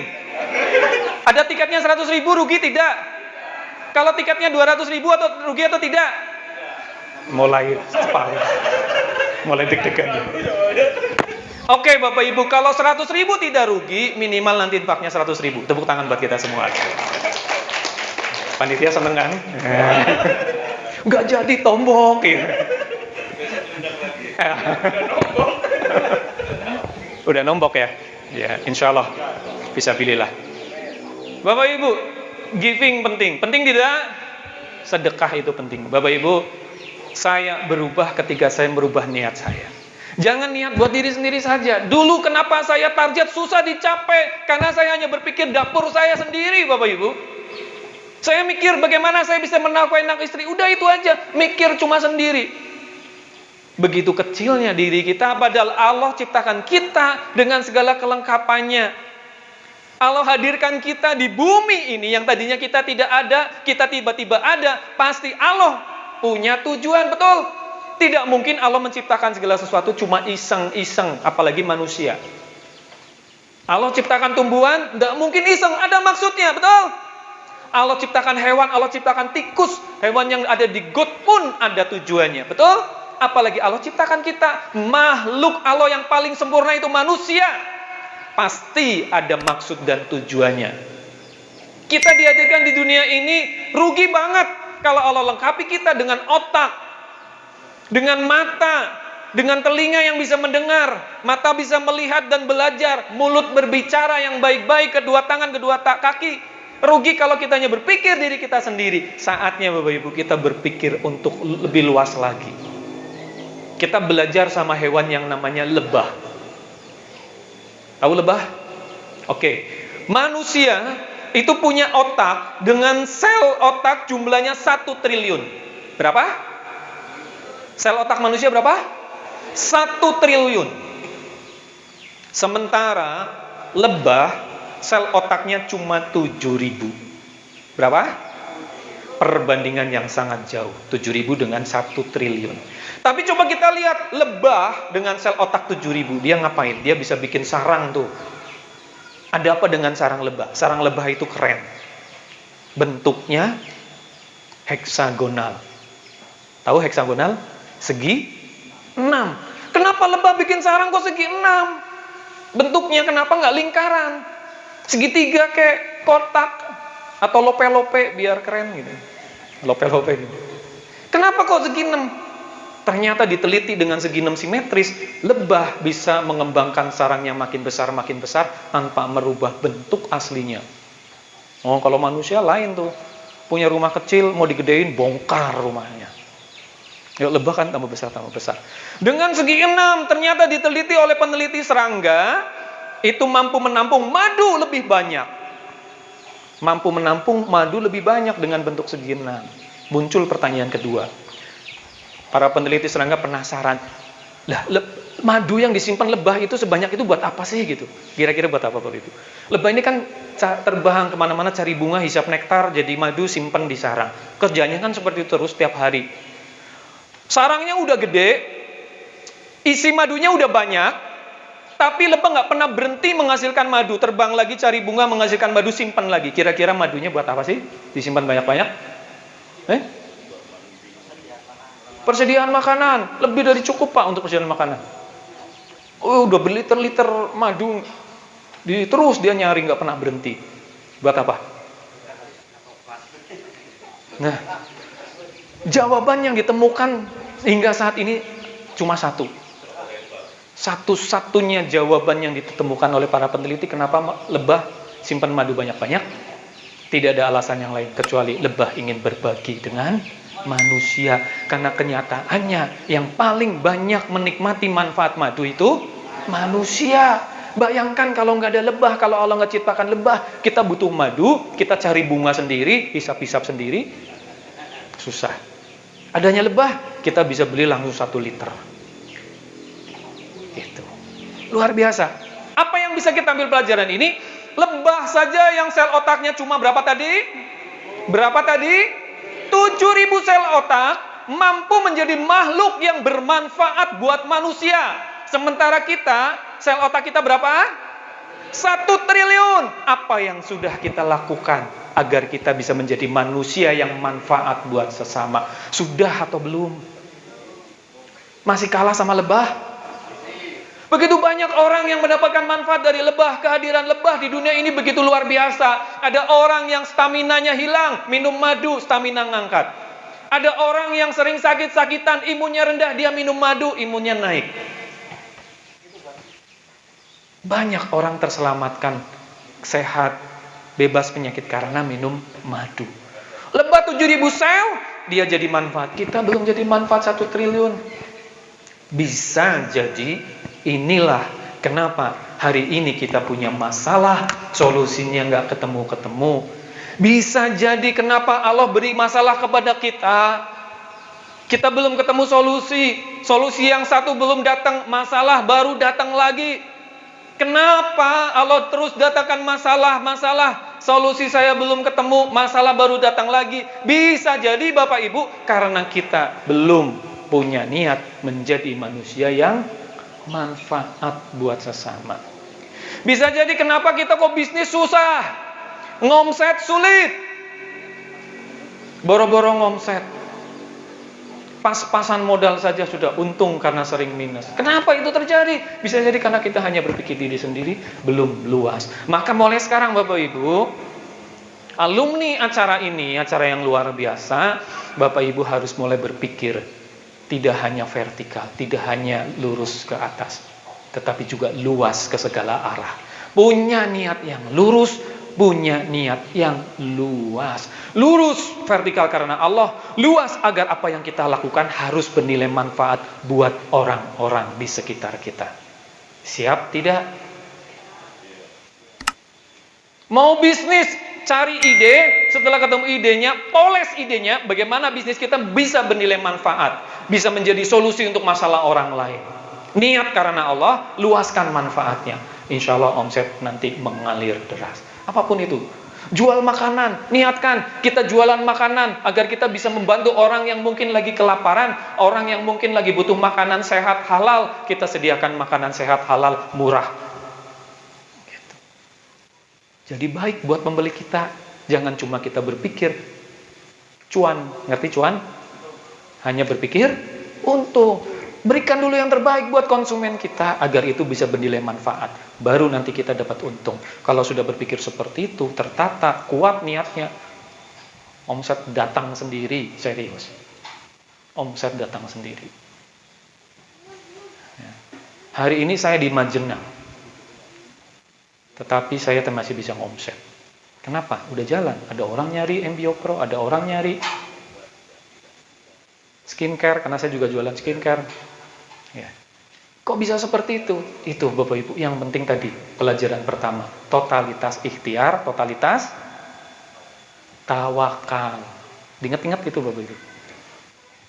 Ada tiketnya 100.000 rugi tidak? Kalau tiketnya 200.000 atau rugi atau tidak? Mulai separuh. Mulai deg-degan. Oke Bapak Ibu, kalau 100.000 tidak rugi, minimal nanti infaknya 100.000. Tepuk tangan buat kita semua. Panitia seneng kan? Nggak jadi tombok. Udah nombok ya? Ya, insya Allah bisa pilihlah. Bapak Ibu, giving penting. Penting tidak? Sedekah itu penting. Bapak Ibu, saya berubah ketika saya merubah niat saya. Jangan niat buat diri sendiri saja. Dulu kenapa saya target susah dicapai? Karena saya hanya berpikir dapur saya sendiri, Bapak Ibu. Saya mikir bagaimana saya bisa menafkahi anak istri. Udah itu aja, mikir cuma sendiri. Begitu kecilnya diri kita, padahal Allah ciptakan kita dengan segala kelengkapannya. Allah hadirkan kita di bumi ini yang tadinya kita tidak ada, kita tiba-tiba ada. Pasti Allah punya tujuan, betul? Tidak mungkin Allah menciptakan segala sesuatu cuma iseng-iseng, apalagi manusia. Allah ciptakan tumbuhan, tidak mungkin iseng, ada maksudnya, betul? Allah ciptakan hewan, Allah ciptakan tikus, hewan yang ada di got pun ada tujuannya, betul? Apalagi Allah ciptakan kita, makhluk Allah yang paling sempurna itu manusia. Pasti ada maksud dan tujuannya. Kita dihadirkan di dunia ini rugi banget kalau Allah lengkapi kita dengan otak, dengan mata, dengan telinga yang bisa mendengar, mata bisa melihat dan belajar, mulut berbicara yang baik-baik, kedua tangan, kedua kaki. Rugi kalau kita hanya berpikir diri kita sendiri. Saatnya Bapak Ibu kita berpikir untuk lebih luas lagi. Kita belajar sama hewan yang namanya lebah. Tahu lebah? Oke. Manusia itu punya otak dengan sel otak jumlahnya 1 triliun. Berapa? Sel otak manusia berapa? 1 triliun. Sementara lebah sel otaknya cuma 7.000. Berapa? Perbandingan yang sangat jauh. 7.000 dengan 1 triliun. Tapi coba kita lihat lebah dengan sel otak 7.000, dia ngapain? Dia bisa bikin sarang tuh. Ada apa dengan sarang lebah? Sarang lebah itu keren. Bentuknya heksagonal. Tahu heksagonal? Segi 6. Kenapa lebah bikin sarang kok segi 6? Bentuknya kenapa nggak lingkaran? Segitiga kayak kotak atau lope-lope biar keren gitu. Lope-lope gitu. Kenapa kok segi 6? Ternyata diteliti dengan segi 6 simetris, lebah bisa mengembangkan sarangnya makin besar tanpa merubah bentuk aslinya. Oh, kalau manusia lain tuh. Punya rumah kecil, mau digedein, bongkar rumahnya. Ya, lebah kan tambah besar. Dengan segi 6, ternyata diteliti oleh peneliti serangga, itu mampu menampung madu lebih banyak. Mampu menampung madu lebih banyak dengan bentuk segi 6. Muncul pertanyaan kedua. Para peneliti serangga penasaran, lah madu yang disimpan lebah itu sebanyak itu buat apa sih gitu? Kira-kira buat apa Bapak Ibu? Lebah ini kan terbang kemana-mana cari bunga, hisap nektar, jadi madu simpan di sarang. Kerjanya kan seperti itu terus setiap hari. Sarangnya udah gede, isi madunya udah banyak, tapi lebah nggak pernah berhenti menghasilkan madu. Terbang lagi cari bunga, menghasilkan madu, simpan lagi. Kira-kira madunya buat apa sih? Disimpan banyak-banyak? Persediaan makanan lebih dari cukup Pak untuk persediaan makanan. Oh, udah berliter-liter madu, terus dia nyari nggak pernah berhenti. Buat apa? Nah, jawaban yang ditemukan hingga saat ini cuma satu. Satu-satunya jawaban yang ditemukan oleh para peneliti kenapa lebah simpan madu banyak-banyak. Tidak ada alasan yang lain kecuali lebah ingin berbagi dengan manusia. Karena kenyataannya yang paling banyak menikmati manfaat madu itu manusia. Bayangkan kalau nggak ada lebah, kalau Allah nggak ciptakan lebah, kita butuh madu, kita cari bunga sendiri, hisap-hisap sendiri, susah. Adanya lebah, kita bisa beli langsung 1 liter. Gitu. Luar biasa. Apa yang bisa kita ambil pelajaran ini? Lebah saja yang sel otaknya cuma berapa tadi? Berapa tadi? 7.000 sel otak mampu menjadi makhluk yang bermanfaat buat manusia. Sementara kita, sel otak kita berapa? 1 triliun. Apa yang sudah kita lakukan agar kita bisa menjadi manusia yang manfaat buat sesama? Sudah atau belum? Masih kalah sama lebah? Begitu banyak orang yang mendapatkan manfaat dari lebah. Kehadiran lebah di dunia ini begitu luar biasa. Ada orang yang staminanya hilang, minum madu, stamina ngangkat. Ada orang yang sering sakit-sakitan, imunnya rendah, dia minum madu, imunnya naik. Banyak orang terselamatkan, sehat, bebas penyakit karena minum madu. Lebah 7.000 sel, dia jadi manfaat. Kita belum jadi manfaat 1 triliun. Bisa jadi inilah kenapa hari ini kita punya masalah, solusinya nggak ketemu-ketemu. Bisa jadi kenapa Allah beri masalah kepada kita. Kita belum ketemu solusi yang satu belum datang, masalah baru datang lagi. Kenapa Allah terus datangkan masalah, solusi saya belum ketemu, masalah baru datang lagi. Bisa jadi Bapak Ibu karena kita belum punya niat menjadi manusia yang manfaat buat sesama. Bisa jadi kenapa kita kok bisnis susah, ngomset sulit, boro-boro ngomset, pas-pasan modal saja sudah untung karena sering minus. Kenapa itu terjadi? Bisa jadi karena kita hanya berpikir diri sendiri, belum luas. Maka mulai sekarang Bapak Ibu, alumni acara ini, acara yang luar biasa, Bapak Ibu harus mulai berpikir tidak hanya vertikal, tidak hanya lurus ke atas, tetapi juga luas ke segala arah. Punya niat yang lurus, punya niat yang luas. Lurus vertikal karena Allah, luas agar apa yang kita lakukan harus bernilai manfaat buat orang-orang di sekitar kita. Siap tidak? Mau bisnis, cari ide, setelah ketemu idenya, poles idenya, bagaimana bisnis kita bisa bernilai manfaat, bisa menjadi solusi untuk masalah orang lain. Niat karena Allah, luaskan manfaatnya. Insya Allah omset nanti mengalir deras. Apapun itu. Jual makanan, niatkan kita jualan makanan agar kita bisa membantu orang yang mungkin lagi kelaparan, orang yang mungkin lagi butuh makanan sehat halal, kita sediakan makanan sehat halal murah. Gitu. Jadi baik buat pembeli kita. Jangan cuma kita berpikir cuan, ngerti cuan? Hanya berpikir untung. Berikan dulu yang terbaik buat konsumen kita agar itu bisa bernilai manfaat. Baru nanti kita dapat untung. Kalau sudah berpikir seperti itu, tertata, kuat niatnya, omset datang sendiri, serius. Omset datang sendiri. Hari ini saya di Majenang. Tetapi saya masih bisa omset. Kenapa? Udah jalan. Ada orang nyari MBO Pro, ada orang nyari skincare, karena saya juga jualan skincare. Ya. Kok bisa seperti itu? Itu Bapak Ibu yang penting tadi, pelajaran pertama. Totalitas ikhtiar, totalitas tawakal. Diingat-ingat gitu Bapak Ibu.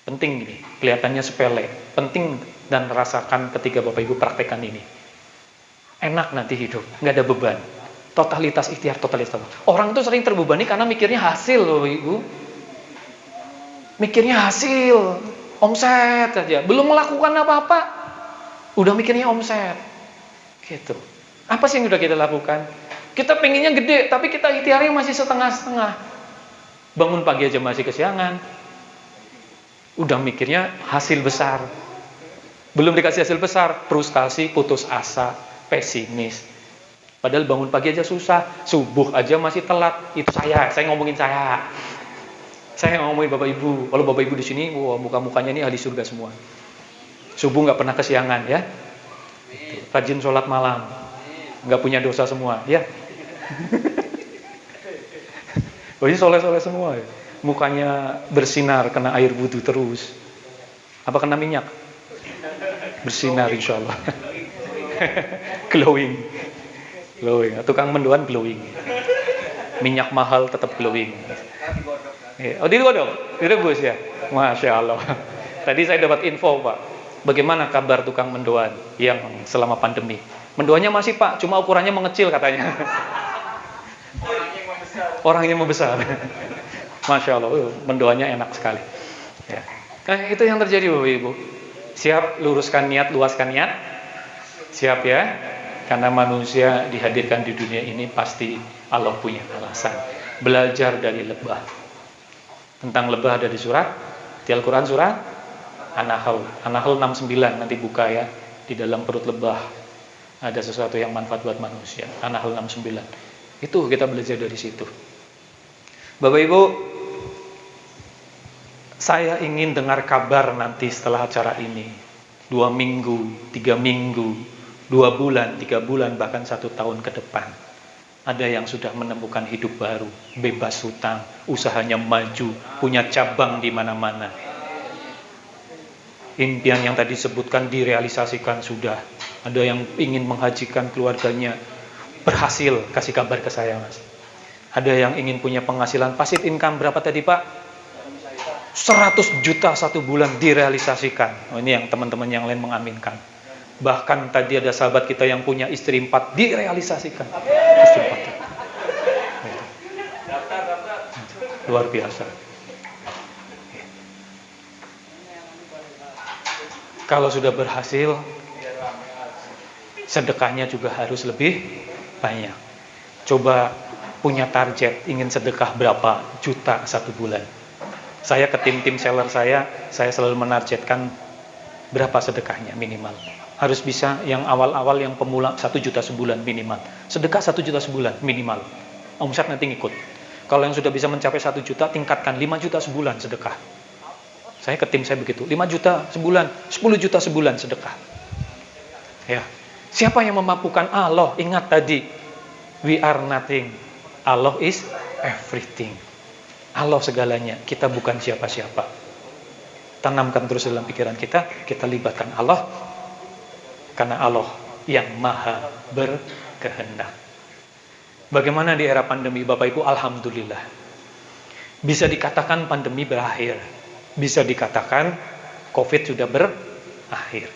Penting gini, kelihatannya sepele. Penting dan rasakan ketika Bapak Ibu praktekkan ini. Enak nanti hidup, nggak ada beban. Totalitas ikhtiar, totalitas tawakal. Orang itu sering terbebani karena mikirnya hasil Bapak Ibu. Mikirnya hasil, omset saja, belum melakukan apa-apa, udah mikirnya omset, gitu. Apa sih yang udah kita lakukan? Kita pengennya gede, tapi kita ikhtiarnya masih setengah-setengah. Bangun pagi aja masih kesiangan, Udah mikirnya hasil besar. Belum dikasih hasil besar, frustasi, putus asa, pesimis. Padahal bangun pagi aja susah, subuh aja masih telat. Itu saya ngomongin saya. Saya ngomongin Bapak Ibu. Kalau Bapak Ibu di sini, wah, muka-mukanya ini ahli surga semua. Subuh nggak pernah kesiangan ya. Rajin sholat malam. Nggak punya dosa semua ya. Jadi soleh-soleh semua ya. Mukanya bersinar kena air wudhu terus. Apa kena minyak? Bersinar insya Allah. Glowing. Tukang mendoan glowing. Minyak mahal tetap glowing. Oh digodok, direbus ya. Masya Allah. Tadi saya dapat info Pak. Bagaimana kabar tukang mendoan yang selama pandemi? Mendoannya masih Pak, cuma ukurannya mengecil katanya. Orangnya membesar. Masya Allah, mendoannya enak sekali. Ya. Itu yang terjadi Bapak Ibu. Siap luruskan niat, luaskan niat. Siap ya. Karena manusia dihadirkan di dunia ini pasti Allah punya alasan. Belajar dari lebah. Tentang lebah ada di surat di Al-Quran surat An-Nahl 69, nanti buka ya. Di dalam perut lebah ada sesuatu yang manfaat buat manusia. An-Nahl 69. Itu kita belajar dari situ. Bapak Ibu, saya ingin dengar kabar nanti setelah acara ini. 2 minggu, 3 minggu, 2 bulan, 3 bulan, bahkan 1 tahun ke depan. Ada yang sudah menemukan hidup baru, bebas hutang, usahanya maju, punya cabang di mana-mana. Impian yang tadi disebutkan direalisasikan sudah. Ada yang ingin menghajikan keluarganya, berhasil, kasih kabar ke saya Mas. Ada yang ingin punya penghasilan passive income berapa tadi Pak? 100 juta 1 bulan direalisasikan. Ini yang teman-teman yang lain mengaminkan. Bahkan tadi ada sahabat kita yang punya istri 4 direalisasikan. Istri 4. Luar biasa. Kalau sudah berhasil, sedekahnya juga harus lebih banyak. Coba punya target, ingin sedekah berapa juta 1 bulan. Saya ke tim seller saya selalu menargetkan berapa sedekahnya minimal. Harus bisa yang awal-awal yang pemula 1 juta sebulan minimal. Sedekah 1 juta sebulan minimal. Omset nanti ngikut. Kalau yang sudah bisa mencapai 1 juta, tingkatkan 5 juta sebulan sedekah. Saya ke tim saya begitu, 5 juta sebulan, 10 juta sebulan sedekah. Ya. Siapa yang memampukan? Allah. Ingat tadi, we are nothing. Allah is everything. Allah segalanya, kita bukan siapa-siapa. Tanamkan terus dalam pikiran kita libatkan Allah. Karena Allah yang maha berkehendak. Bagaimana di era pandemi Bapak Ibu? Alhamdulillah. Bisa dikatakan pandemi berakhir. Bisa dikatakan COVID sudah berakhir.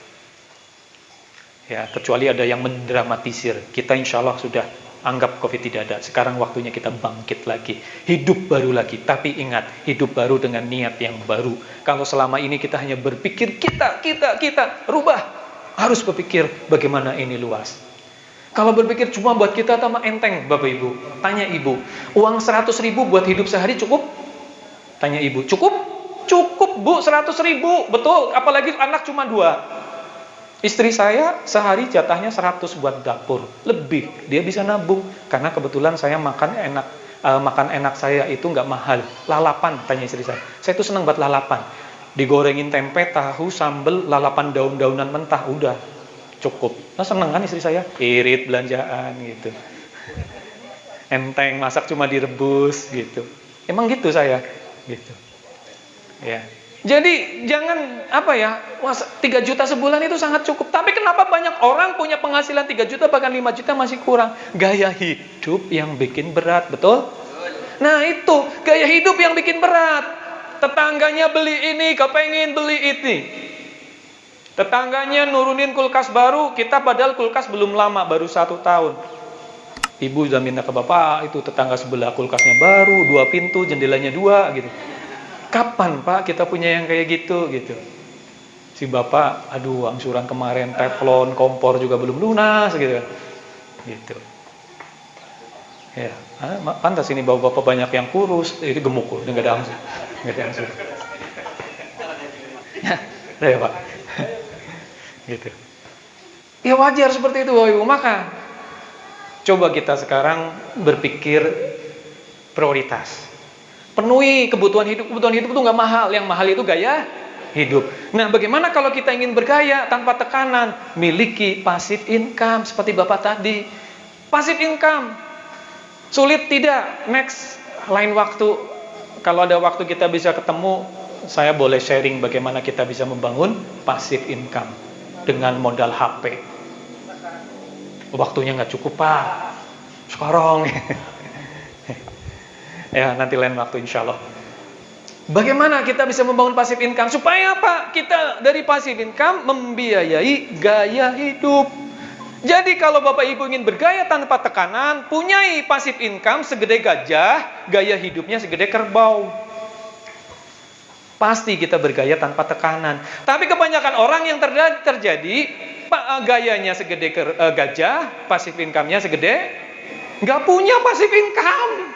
Ya, kecuali ada yang mendramatisir. Kita insya Allah sudah anggap COVID tidak ada. Sekarang waktunya kita bangkit lagi. Hidup baru lagi. Tapi ingat, hidup baru dengan niat yang baru. Kalau selama ini kita hanya berpikir kita rubah. Harus berpikir bagaimana ini luas. Kalau berpikir cuma buat kita tambah enteng Bapak Ibu. Tanya Ibu, uang 100.000 buat hidup sehari cukup? Tanya Ibu, cukup? Cukup Bu, 100.000. Betul, apalagi anak cuma 2. Istri saya sehari jatahnya 100 buat dapur. Lebih, dia bisa nabung. Karena kebetulan saya makan enak saya itu nggak mahal. Lalapan, tanya istri saya. Saya tuh senang buat lalapan. Digorengin tempe, tahu, sambel, lalapan daun-daunan mentah, udah cukup. Nah seneng kan istri saya? Irit belanjaan gitu. Enteng, masak cuma direbus gitu. Emang gitu saya, gitu. Ya. Jadi jangan 3 juta sebulan itu sangat cukup. Tapi kenapa banyak orang punya penghasilan 3 juta bahkan 5 juta masih kurang? Gaya hidup yang bikin berat, betul? Nah itu, gaya hidup yang bikin berat. Tetangganya beli ini, kepengen beli ini. Tetangganya nurunin kulkas baru, kita padahal kulkas belum lama, baru 1 tahun. Ibu udah minta ke bapak, itu tetangga sebelah kulkasnya baru, 2 pintu, jendelanya 2 gitu. Kapan Pak kita punya yang kayak gitu? Si bapak, aduh angsuran kemarin teflon, kompor juga belum lunas gitu. Ya, pantas ini bapak-bapak banyak yang kurus, itu gemuk, nggak ada angsuran. Ya Pak. Gitu. Ya wajar seperti itu Bapak Ibu. Maka coba kita sekarang berpikir prioritas. Penuhi kebutuhan hidup. Kebutuhan hidup itu nggak mahal. Yang mahal itu gaya hidup. Nah, bagaimana kalau kita ingin bergaya tanpa tekanan? Miliki passive income seperti Bapak tadi. Passive income. Sulit tidak? Next, lain waktu. Kalau ada waktu kita bisa ketemu, saya boleh sharing bagaimana kita bisa membangun passive income dengan modal HP. Waktunya nggak cukup Pak. Sekarang. Ya, nanti lain waktu insya Allah. Bagaimana kita bisa membangun passive income? Supaya apa? Kita dari passive income membiayai gaya hidup. Jadi kalau Bapak Ibu ingin bergaya tanpa tekanan, punyai passive income segede gajah, gaya hidupnya segede kerbau. Pasti kita bergaya tanpa tekanan. Tapi kebanyakan orang yang terjadi, gayanya segede gajah, passive income-nya segede, nggak punya passive income.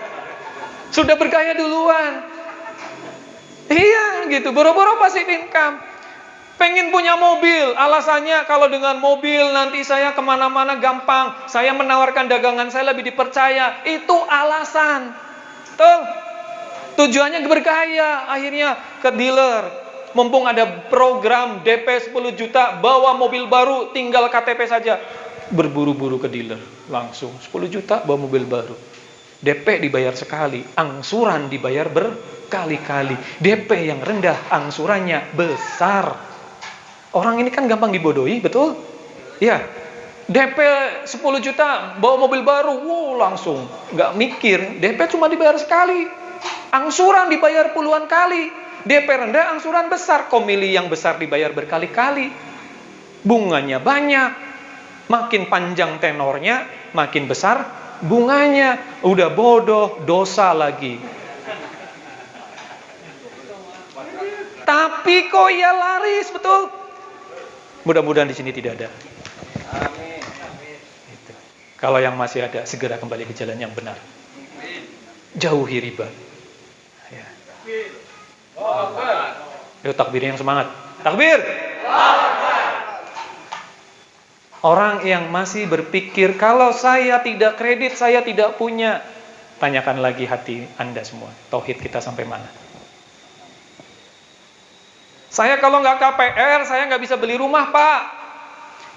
Sudah bergaya duluan. Iya gitu, boro-boro passive income. Pengen punya mobil, alasannya kalau dengan mobil nanti saya kemana-mana gampang, saya menawarkan dagangan saya lebih dipercaya. Itu alasan. Tuh, tujuannya bergaya, akhirnya ke dealer. Mumpung ada program DP 10 juta, bawa mobil baru, tinggal KTP saja. Berburu-buru ke dealer, langsung 10 juta bawa mobil baru. DP dibayar sekali, angsuran dibayar berkali-kali. DP yang rendah, angsurannya besar. Orang ini kan gampang dibodohi, betul? Ya, DP 10 juta, bawa mobil baru, langsung. Nggak mikir, DP cuma dibayar sekali. Angsuran dibayar puluhan kali. DP rendah, angsuran besar. Kau milih yang besar dibayar berkali-kali. Bunganya banyak. Makin panjang tenornya, makin besar bunganya. Udah bodoh, dosa lagi. Tapi kok ya laris, betul? Mudah-mudahan di sini tidak ada. Amin. Gitu. Kalau yang masih ada, segera kembali ke jalan yang benar. Jauhi riba. Ya. Yuk takbir yang semangat. Takbir. Orang yang masih berpikir, kalau saya tidak kredit, saya tidak punya. Tanyakan lagi hati Anda semua. Tauhid kita sampai mana? Saya kalau nggak KPR, saya nggak bisa beli rumah, Pak.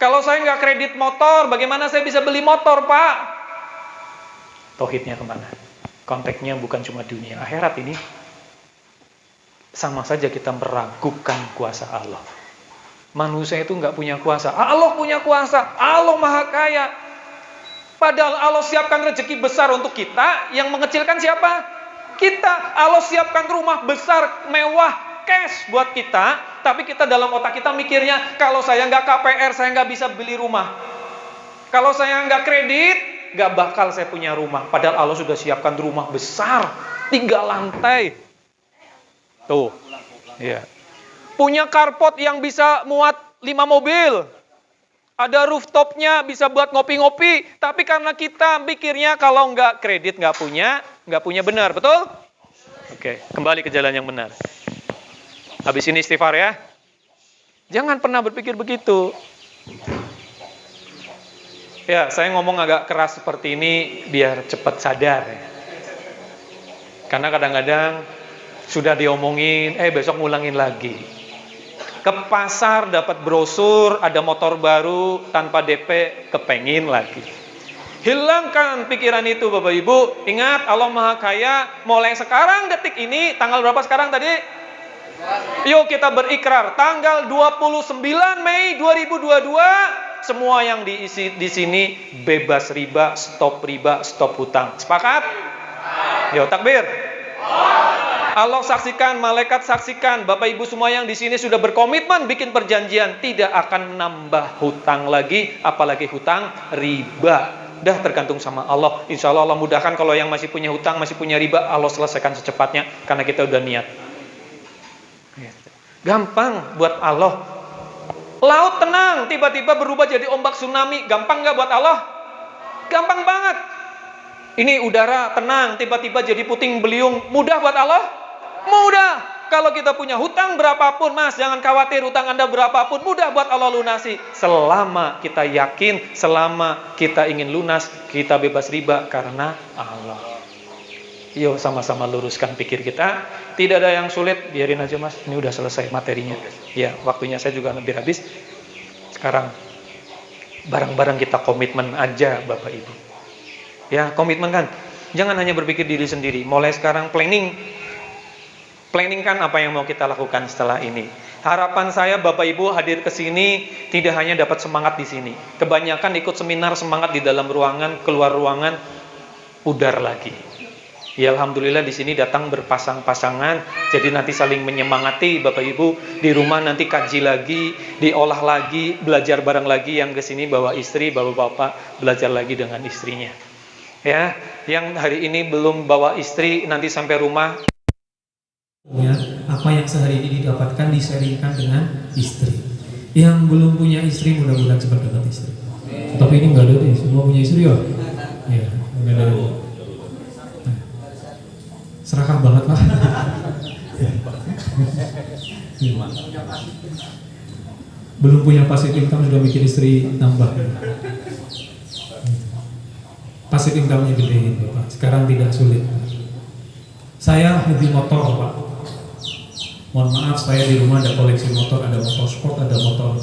Kalau saya nggak kredit motor, bagaimana saya bisa beli motor, Pak? Tauhidnya kemana? Konteksnya bukan cuma dunia, akhirat ini. Sama saja kita meragukan kuasa Allah. Manusia itu nggak punya kuasa. Allah punya kuasa. Allah maha kaya. Padahal Allah siapkan rezeki besar untuk kita. Yang mengecilkan siapa? Kita. Allah siapkan rumah besar, mewah, cash buat kita. Tapi kita dalam otak kita mikirnya, kalau saya nggak KPR, saya nggak bisa beli rumah. Kalau saya nggak kredit, nggak bakal saya punya rumah. Padahal Allah sudah siapkan rumah besar, 3 lantai. Tuh. Ya. Punya carport yang bisa muat 5 mobil. Ada rooftopnya bisa buat ngopi-ngopi. Tapi karena kita pikirnya kalau nggak kredit nggak punya benar, betul? Oke, kembali ke jalan yang benar. Habis ini istighfar ya. Jangan pernah berpikir begitu. Ya, saya ngomong agak keras seperti ini biar cepat sadar ya. Karena kadang-kadang sudah diomongin, besok ngulangin lagi. Ke pasar dapat brosur, ada motor baru tanpa DP, kepengin lagi. Hilangkan pikiran itu Bapak Ibu. Ingat Allah Maha Kaya. Mulai sekarang detik ini, tanggal berapa sekarang tadi? Yuk kita berikrar. Tanggal 29 Mei 2022, semua yang diisi di sini bebas riba, stop hutang. Sepakat? Yuk takbir. Allah saksikan, malaikat saksikan, Bapak Ibu semua yang di sini sudah berkomitmen bikin perjanjian tidak akan menambah hutang lagi, apalagi hutang riba. Dah tergantung sama Allah. Insya Allah Allah mudahkan. Kalau yang masih punya hutang, masih punya riba, Allah selesaikan secepatnya karena kita udah niat. Gampang buat Allah. Laut tenang, tiba-tiba berubah jadi ombak tsunami. Gampang nggak buat Allah? Gampang banget. Ini udara tenang, tiba-tiba jadi puting beliung. Mudah buat Allah? Mudah. Kalau kita punya hutang berapapun, Mas, jangan khawatir, hutang Anda berapapun, mudah buat Allah lunasi. Selama kita yakin, selama kita ingin lunas, kita bebas riba karena Allah. Yuk sama-sama luruskan pikir kita. Tidak ada yang sulit, biarin aja, Mas. Ini udah selesai materinya. Ya, waktunya saya juga hampir habis. Sekarang bareng-bareng kita komitmen aja, Bapak Ibu. Ya, komitmen kan. Jangan hanya berpikir diri sendiri. Mulai sekarang Planningkan apa yang mau kita lakukan setelah ini. Harapan saya Bapak Ibu hadir ke sini tidak hanya dapat semangat di sini. Kebanyakan ikut seminar semangat di dalam ruangan, keluar ruangan pudar lagi. Ya alhamdulillah di sini datang berpasang-pasangan, jadi nanti saling menyemangati Bapak Ibu. Di rumah nanti kaji lagi, diolah lagi, belajar bareng lagi. Yang ke sini bawa istri, bawa bapak, belajar lagi dengan istrinya. Ya, yang hari ini belum bawa istri nanti sampai rumah Ya, apa yang sehari ini didapatkan diseringkan dengan istri. Yang belum punya istri mudah-mudahan cepat dapat istri. Tapi ini nggak ada deh, semua punya istri ya. Ya, nggak ada. Nah, serakah banget lah. Belum punya passive income sudah mikir istri nambah. Passive income-nya gedein Bapak. Sekarang tidak sulit. Saya hobi motor Pak. Mohon maaf, saya di rumah ada koleksi motor, ada motor sport, ada motor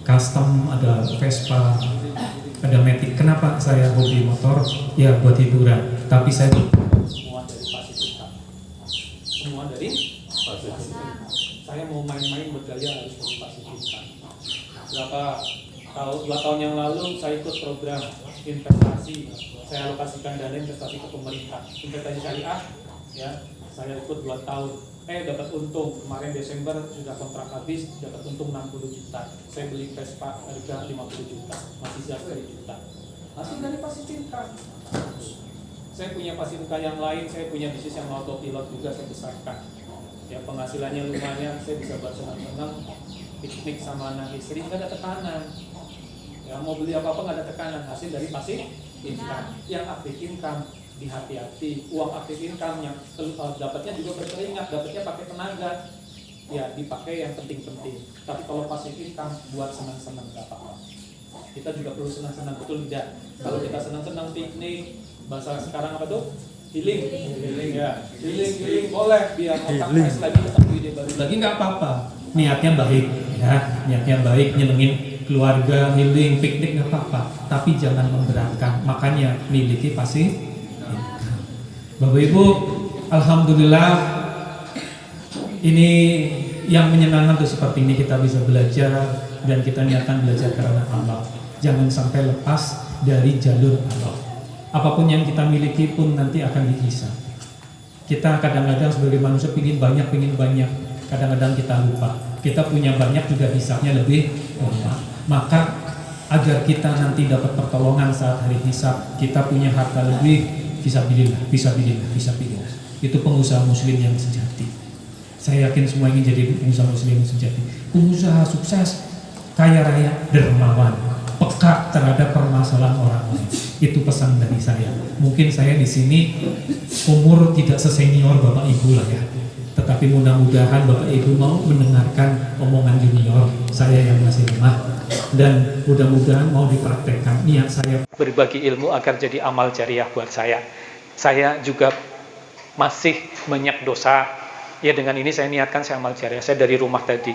custom, ada Vespa, ada Matic. Kenapa saya hobi motor? Ya buat hiburan. Tapi saya semua dari passive income. Semua dari passive income. Saya mau main-main bergaya harus dari passive income. Berapa tahun, 2 tahun yang lalu saya ikut program investasi. Saya alokasikan dana investasi ke pemerintah. Investasi syariah, ya. Saya ikut 2 tahun. Dapat untung. Kemarin Desember sudah kontrak habis, dapat untung 60 juta. Saya beli Vespa harga 50 juta. Masih sisa 10 juta. Masih dari passive income. Saya punya passive income yang lain, saya punya bisnis yang autopilot juga saya besarkan. Ya penghasilannya lumayan, saya bisa buat senang-senang, piknik sama anak istri, nggak ada tekanan. Ya mau beli apa-apa nggak ada tekanan, hasil dari passive income. Yang active income di hati-hati, uang aktif income yang dapatnya juga berkeringat, dapatnya pakai tenaga, ya dipakai yang penting-penting. Tapi kalau passive income buat senang-senang nggak apa-apa. Kita juga perlu senang-senang, betul tidak? Kalau kita senang-senang piknik, bahasa sekarang apa tuh? Healing ya, healing boleh biar otak fresh lagi, tetap ide baru lagi nggak apa-apa. Niatnya baik, ya niatnya baik, nyenengin keluarga, healing, piknik nggak apa-apa. Tapi jangan memberatkan. Makanya miliki passive. Bapak Ibu, alhamdulillah ini yang menyenangkan tuh seperti ini kita bisa belajar dan kita niatkan belajar karena Allah. Jangan sampai lepas dari jalur Allah. Apapun yang kita miliki pun nanti akan dihisab. Kita kadang-kadang sebagai manusia pingin banyak, kadang-kadang kita lupa. Kita punya banyak juga hisabnya lebih banyak. Maka agar kita nanti dapat pertolongan saat hari hisab, kita punya harta lebih. Fisabilillah. Itu pengusaha muslim yang sejati. Saya yakin semua ingin jadi pengusaha muslim yang sejati. Pengusaha sukses, kaya raya, dermawan, peka terhadap permasalahan orang lain. Itu pesan dari saya. Mungkin saya di sini umur tidak sesenior Bapak Ibu lah ya. Tetapi mudah-mudahan Bapak Ibu mau mendengarkan omongan junior saya yang masih lemah. Dan mudah-mudahan mau dipraktekkan niat saya berbagi ilmu agar jadi amal jariah buat saya. Saya juga masih banyak dosa. Ya dengan ini saya niatkan saya amal jariah. Saya dari rumah tadi,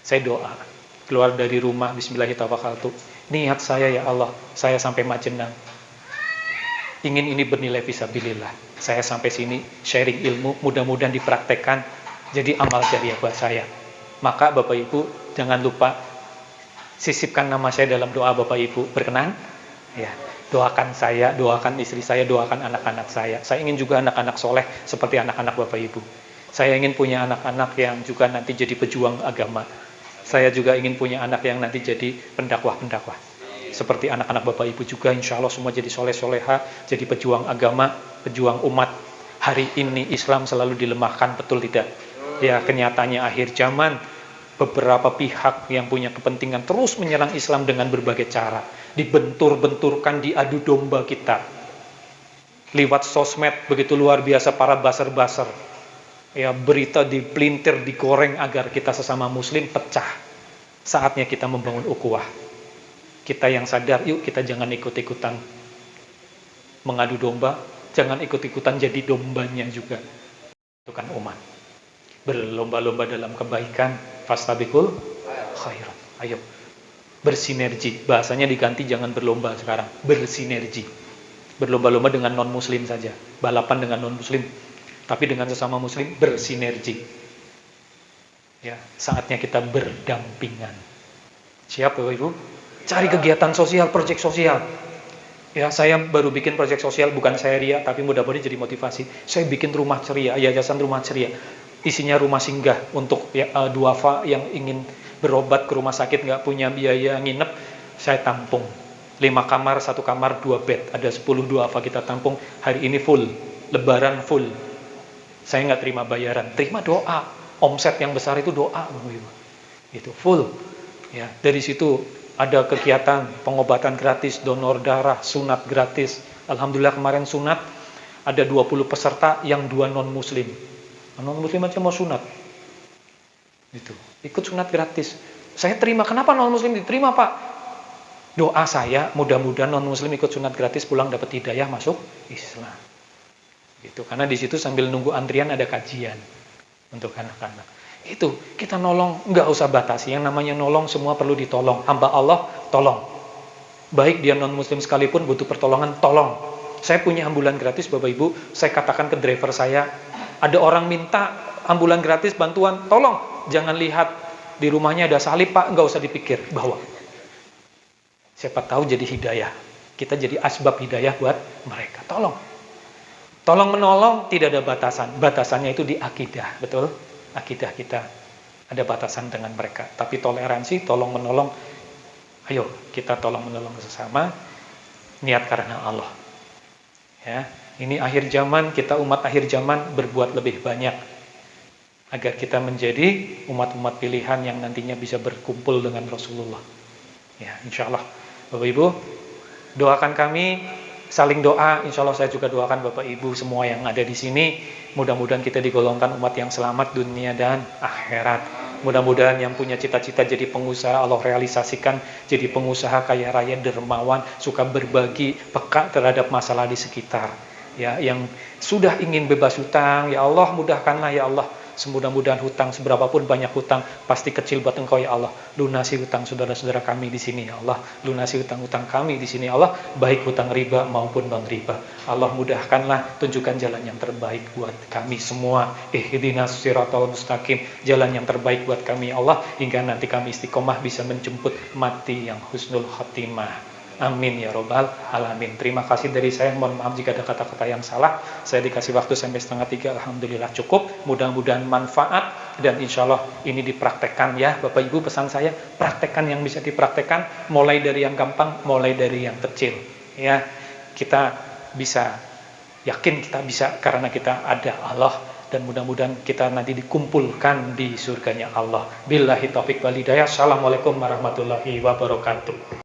saya doa keluar dari rumah, bismillahirrahmanirrahim. Niat saya ya Allah, saya sampai Majenang. Ingin ini bernilai fisabilillah. Saya sampai sini sharing ilmu, mudah-mudahan dipraktekkan jadi amal jariah buat saya. Maka Bapak Ibu jangan lupa sisipkan nama saya dalam doa Bapak Ibu, berkenan? Ya, doakan saya, doakan istri saya, doakan anak-anak saya. Saya ingin juga anak-anak soleh seperti anak-anak Bapak Ibu. Saya ingin punya anak-anak yang juga nanti jadi pejuang agama. Saya juga ingin punya anak yang nanti jadi pendakwah-pendakwah. Seperti anak-anak Bapak Ibu juga, insya Allah semua jadi soleh-soleha, jadi pejuang agama, pejuang umat. Hari ini Islam selalu dilemahkan, betul tidak? Ya, kenyataannya akhir zaman, beberapa pihak yang punya kepentingan terus menyerang Islam dengan berbagai cara. Dibentur-benturkan, diadu domba kita. Lewat sosmed begitu luar biasa para baser-baser. Ya, berita dipelintir, digoreng agar kita sesama muslim pecah. Saatnya kita membangun ukhuwah. Kita yang sadar, yuk kita jangan ikut-ikutan mengadu domba, jangan ikut-ikutan jadi dombanya juga. Itu kan umat. Berlomba-lomba dalam kebaikan, fastabiqul khairat. Ayo, bersinergi. Bahasanya diganti, jangan berlomba sekarang, bersinergi. Berlomba-lomba dengan non-muslim saja, balapan dengan non-muslim, tapi dengan sesama muslim bersinergi. Ya, saatnya kita berdampingan. Siap Bapak Ibu? Cari kegiatan sosial, proyek sosial. Ya, saya baru bikin proyek sosial, bukan saya ria, tapi mudah-mudahan jadi motivasi. Saya bikin rumah ceria, yayasan rumah ceria. Isinya rumah singgah untuk duafa yang ingin berobat ke rumah sakit, nggak punya biaya nginep, saya tampung. 5 kamar, 1 kamar, 2 bed. Ada 10 duafa kita tampung. Hari ini full, lebaran full. Saya nggak terima bayaran, terima doa. Omset yang besar itu doa, itu full. Ya, dari situ ada kegiatan pengobatan gratis, donor darah, sunat gratis. Alhamdulillah kemarin sunat ada 20 peserta yang 2 non muslim. Non muslim aja mau sunat. Gitu. Ikut sunat gratis. Saya terima. Kenapa non muslim diterima, Pak? Doa saya mudah-mudahan non muslim ikut sunat gratis pulang dapat hidayah masuk Islam. Gitu. Karena di situ sambil nunggu antrian ada kajian untuk anak-anak. Itu kita nolong, nggak usah batasi. Yang namanya nolong semua perlu ditolong. Hamba Allah tolong. Baik dia non muslim sekalipun butuh pertolongan, tolong. Saya punya ambulan gratis Bapak Ibu. Saya katakan ke driver saya, ada orang minta ambulan gratis bantuan, tolong. Jangan lihat di rumahnya ada salib Pak, nggak usah dipikir, bawa. Siapa tahu jadi hidayah. Kita jadi asbab hidayah buat mereka. Tolong. Tolong menolong tidak ada batasan. Batasannya itu di akidah, betul? Akidah kita ada batasan dengan mereka. Tapi toleransi, tolong menolong. Ayo kita tolong menolong sesama. Niat karena Allah. Ya, ini akhir zaman, kita umat akhir zaman berbuat lebih banyak agar kita menjadi umat-umat pilihan yang nantinya bisa berkumpul dengan Rasulullah. Ya, insya Allah. Bapak Ibu, doakan kami, saling doa. Insya Allah saya juga doakan Bapak Ibu semua yang ada di sini. Mudah-mudahan kita digolongkan umat yang selamat dunia dan akhirat. Mudah-mudahan yang punya cita-cita jadi pengusaha Allah realisasikan, jadi pengusaha kaya raya, dermawan, suka berbagi, peka terhadap masalah di sekitar. Ya, yang sudah ingin bebas hutang, ya Allah mudahkanlah ya Allah. Semudah-mudahan hutang seberapapun banyak hutang pasti kecil buat Engkau ya Allah. Lunasi hutang saudara-saudara kami di sini ya Allah. Lunasi hutang-hutang kami di sini ya Allah, baik hutang riba maupun bank riba. Allah mudahkanlah, tunjukkan jalan yang terbaik buat kami semua. Ihdinas siratal mustaqim, jalan yang terbaik buat kami ya Allah, hingga nanti kami istiqomah bisa menjemput mati yang husnul khatimah. Amin ya robbal alamin. Terima kasih dari saya. Mohon maaf jika ada kata-kata yang salah. Saya dikasih waktu sampai 2:30. Alhamdulillah cukup. Mudah-mudahan manfaat dan insya Allah ini dipraktekkan ya. Bapak Ibu, pesan saya, praktekkan yang bisa dipraktekkan. Mulai dari yang gampang, mulai dari yang kecil. Ya, kita bisa, yakin kita bisa karena kita ada Allah. Dan mudah-mudahan kita nanti dikumpulkan di surganya Allah. Billahi taufiq wal hidayah. Assalamualaikum warahmatullahi wabarakatuh.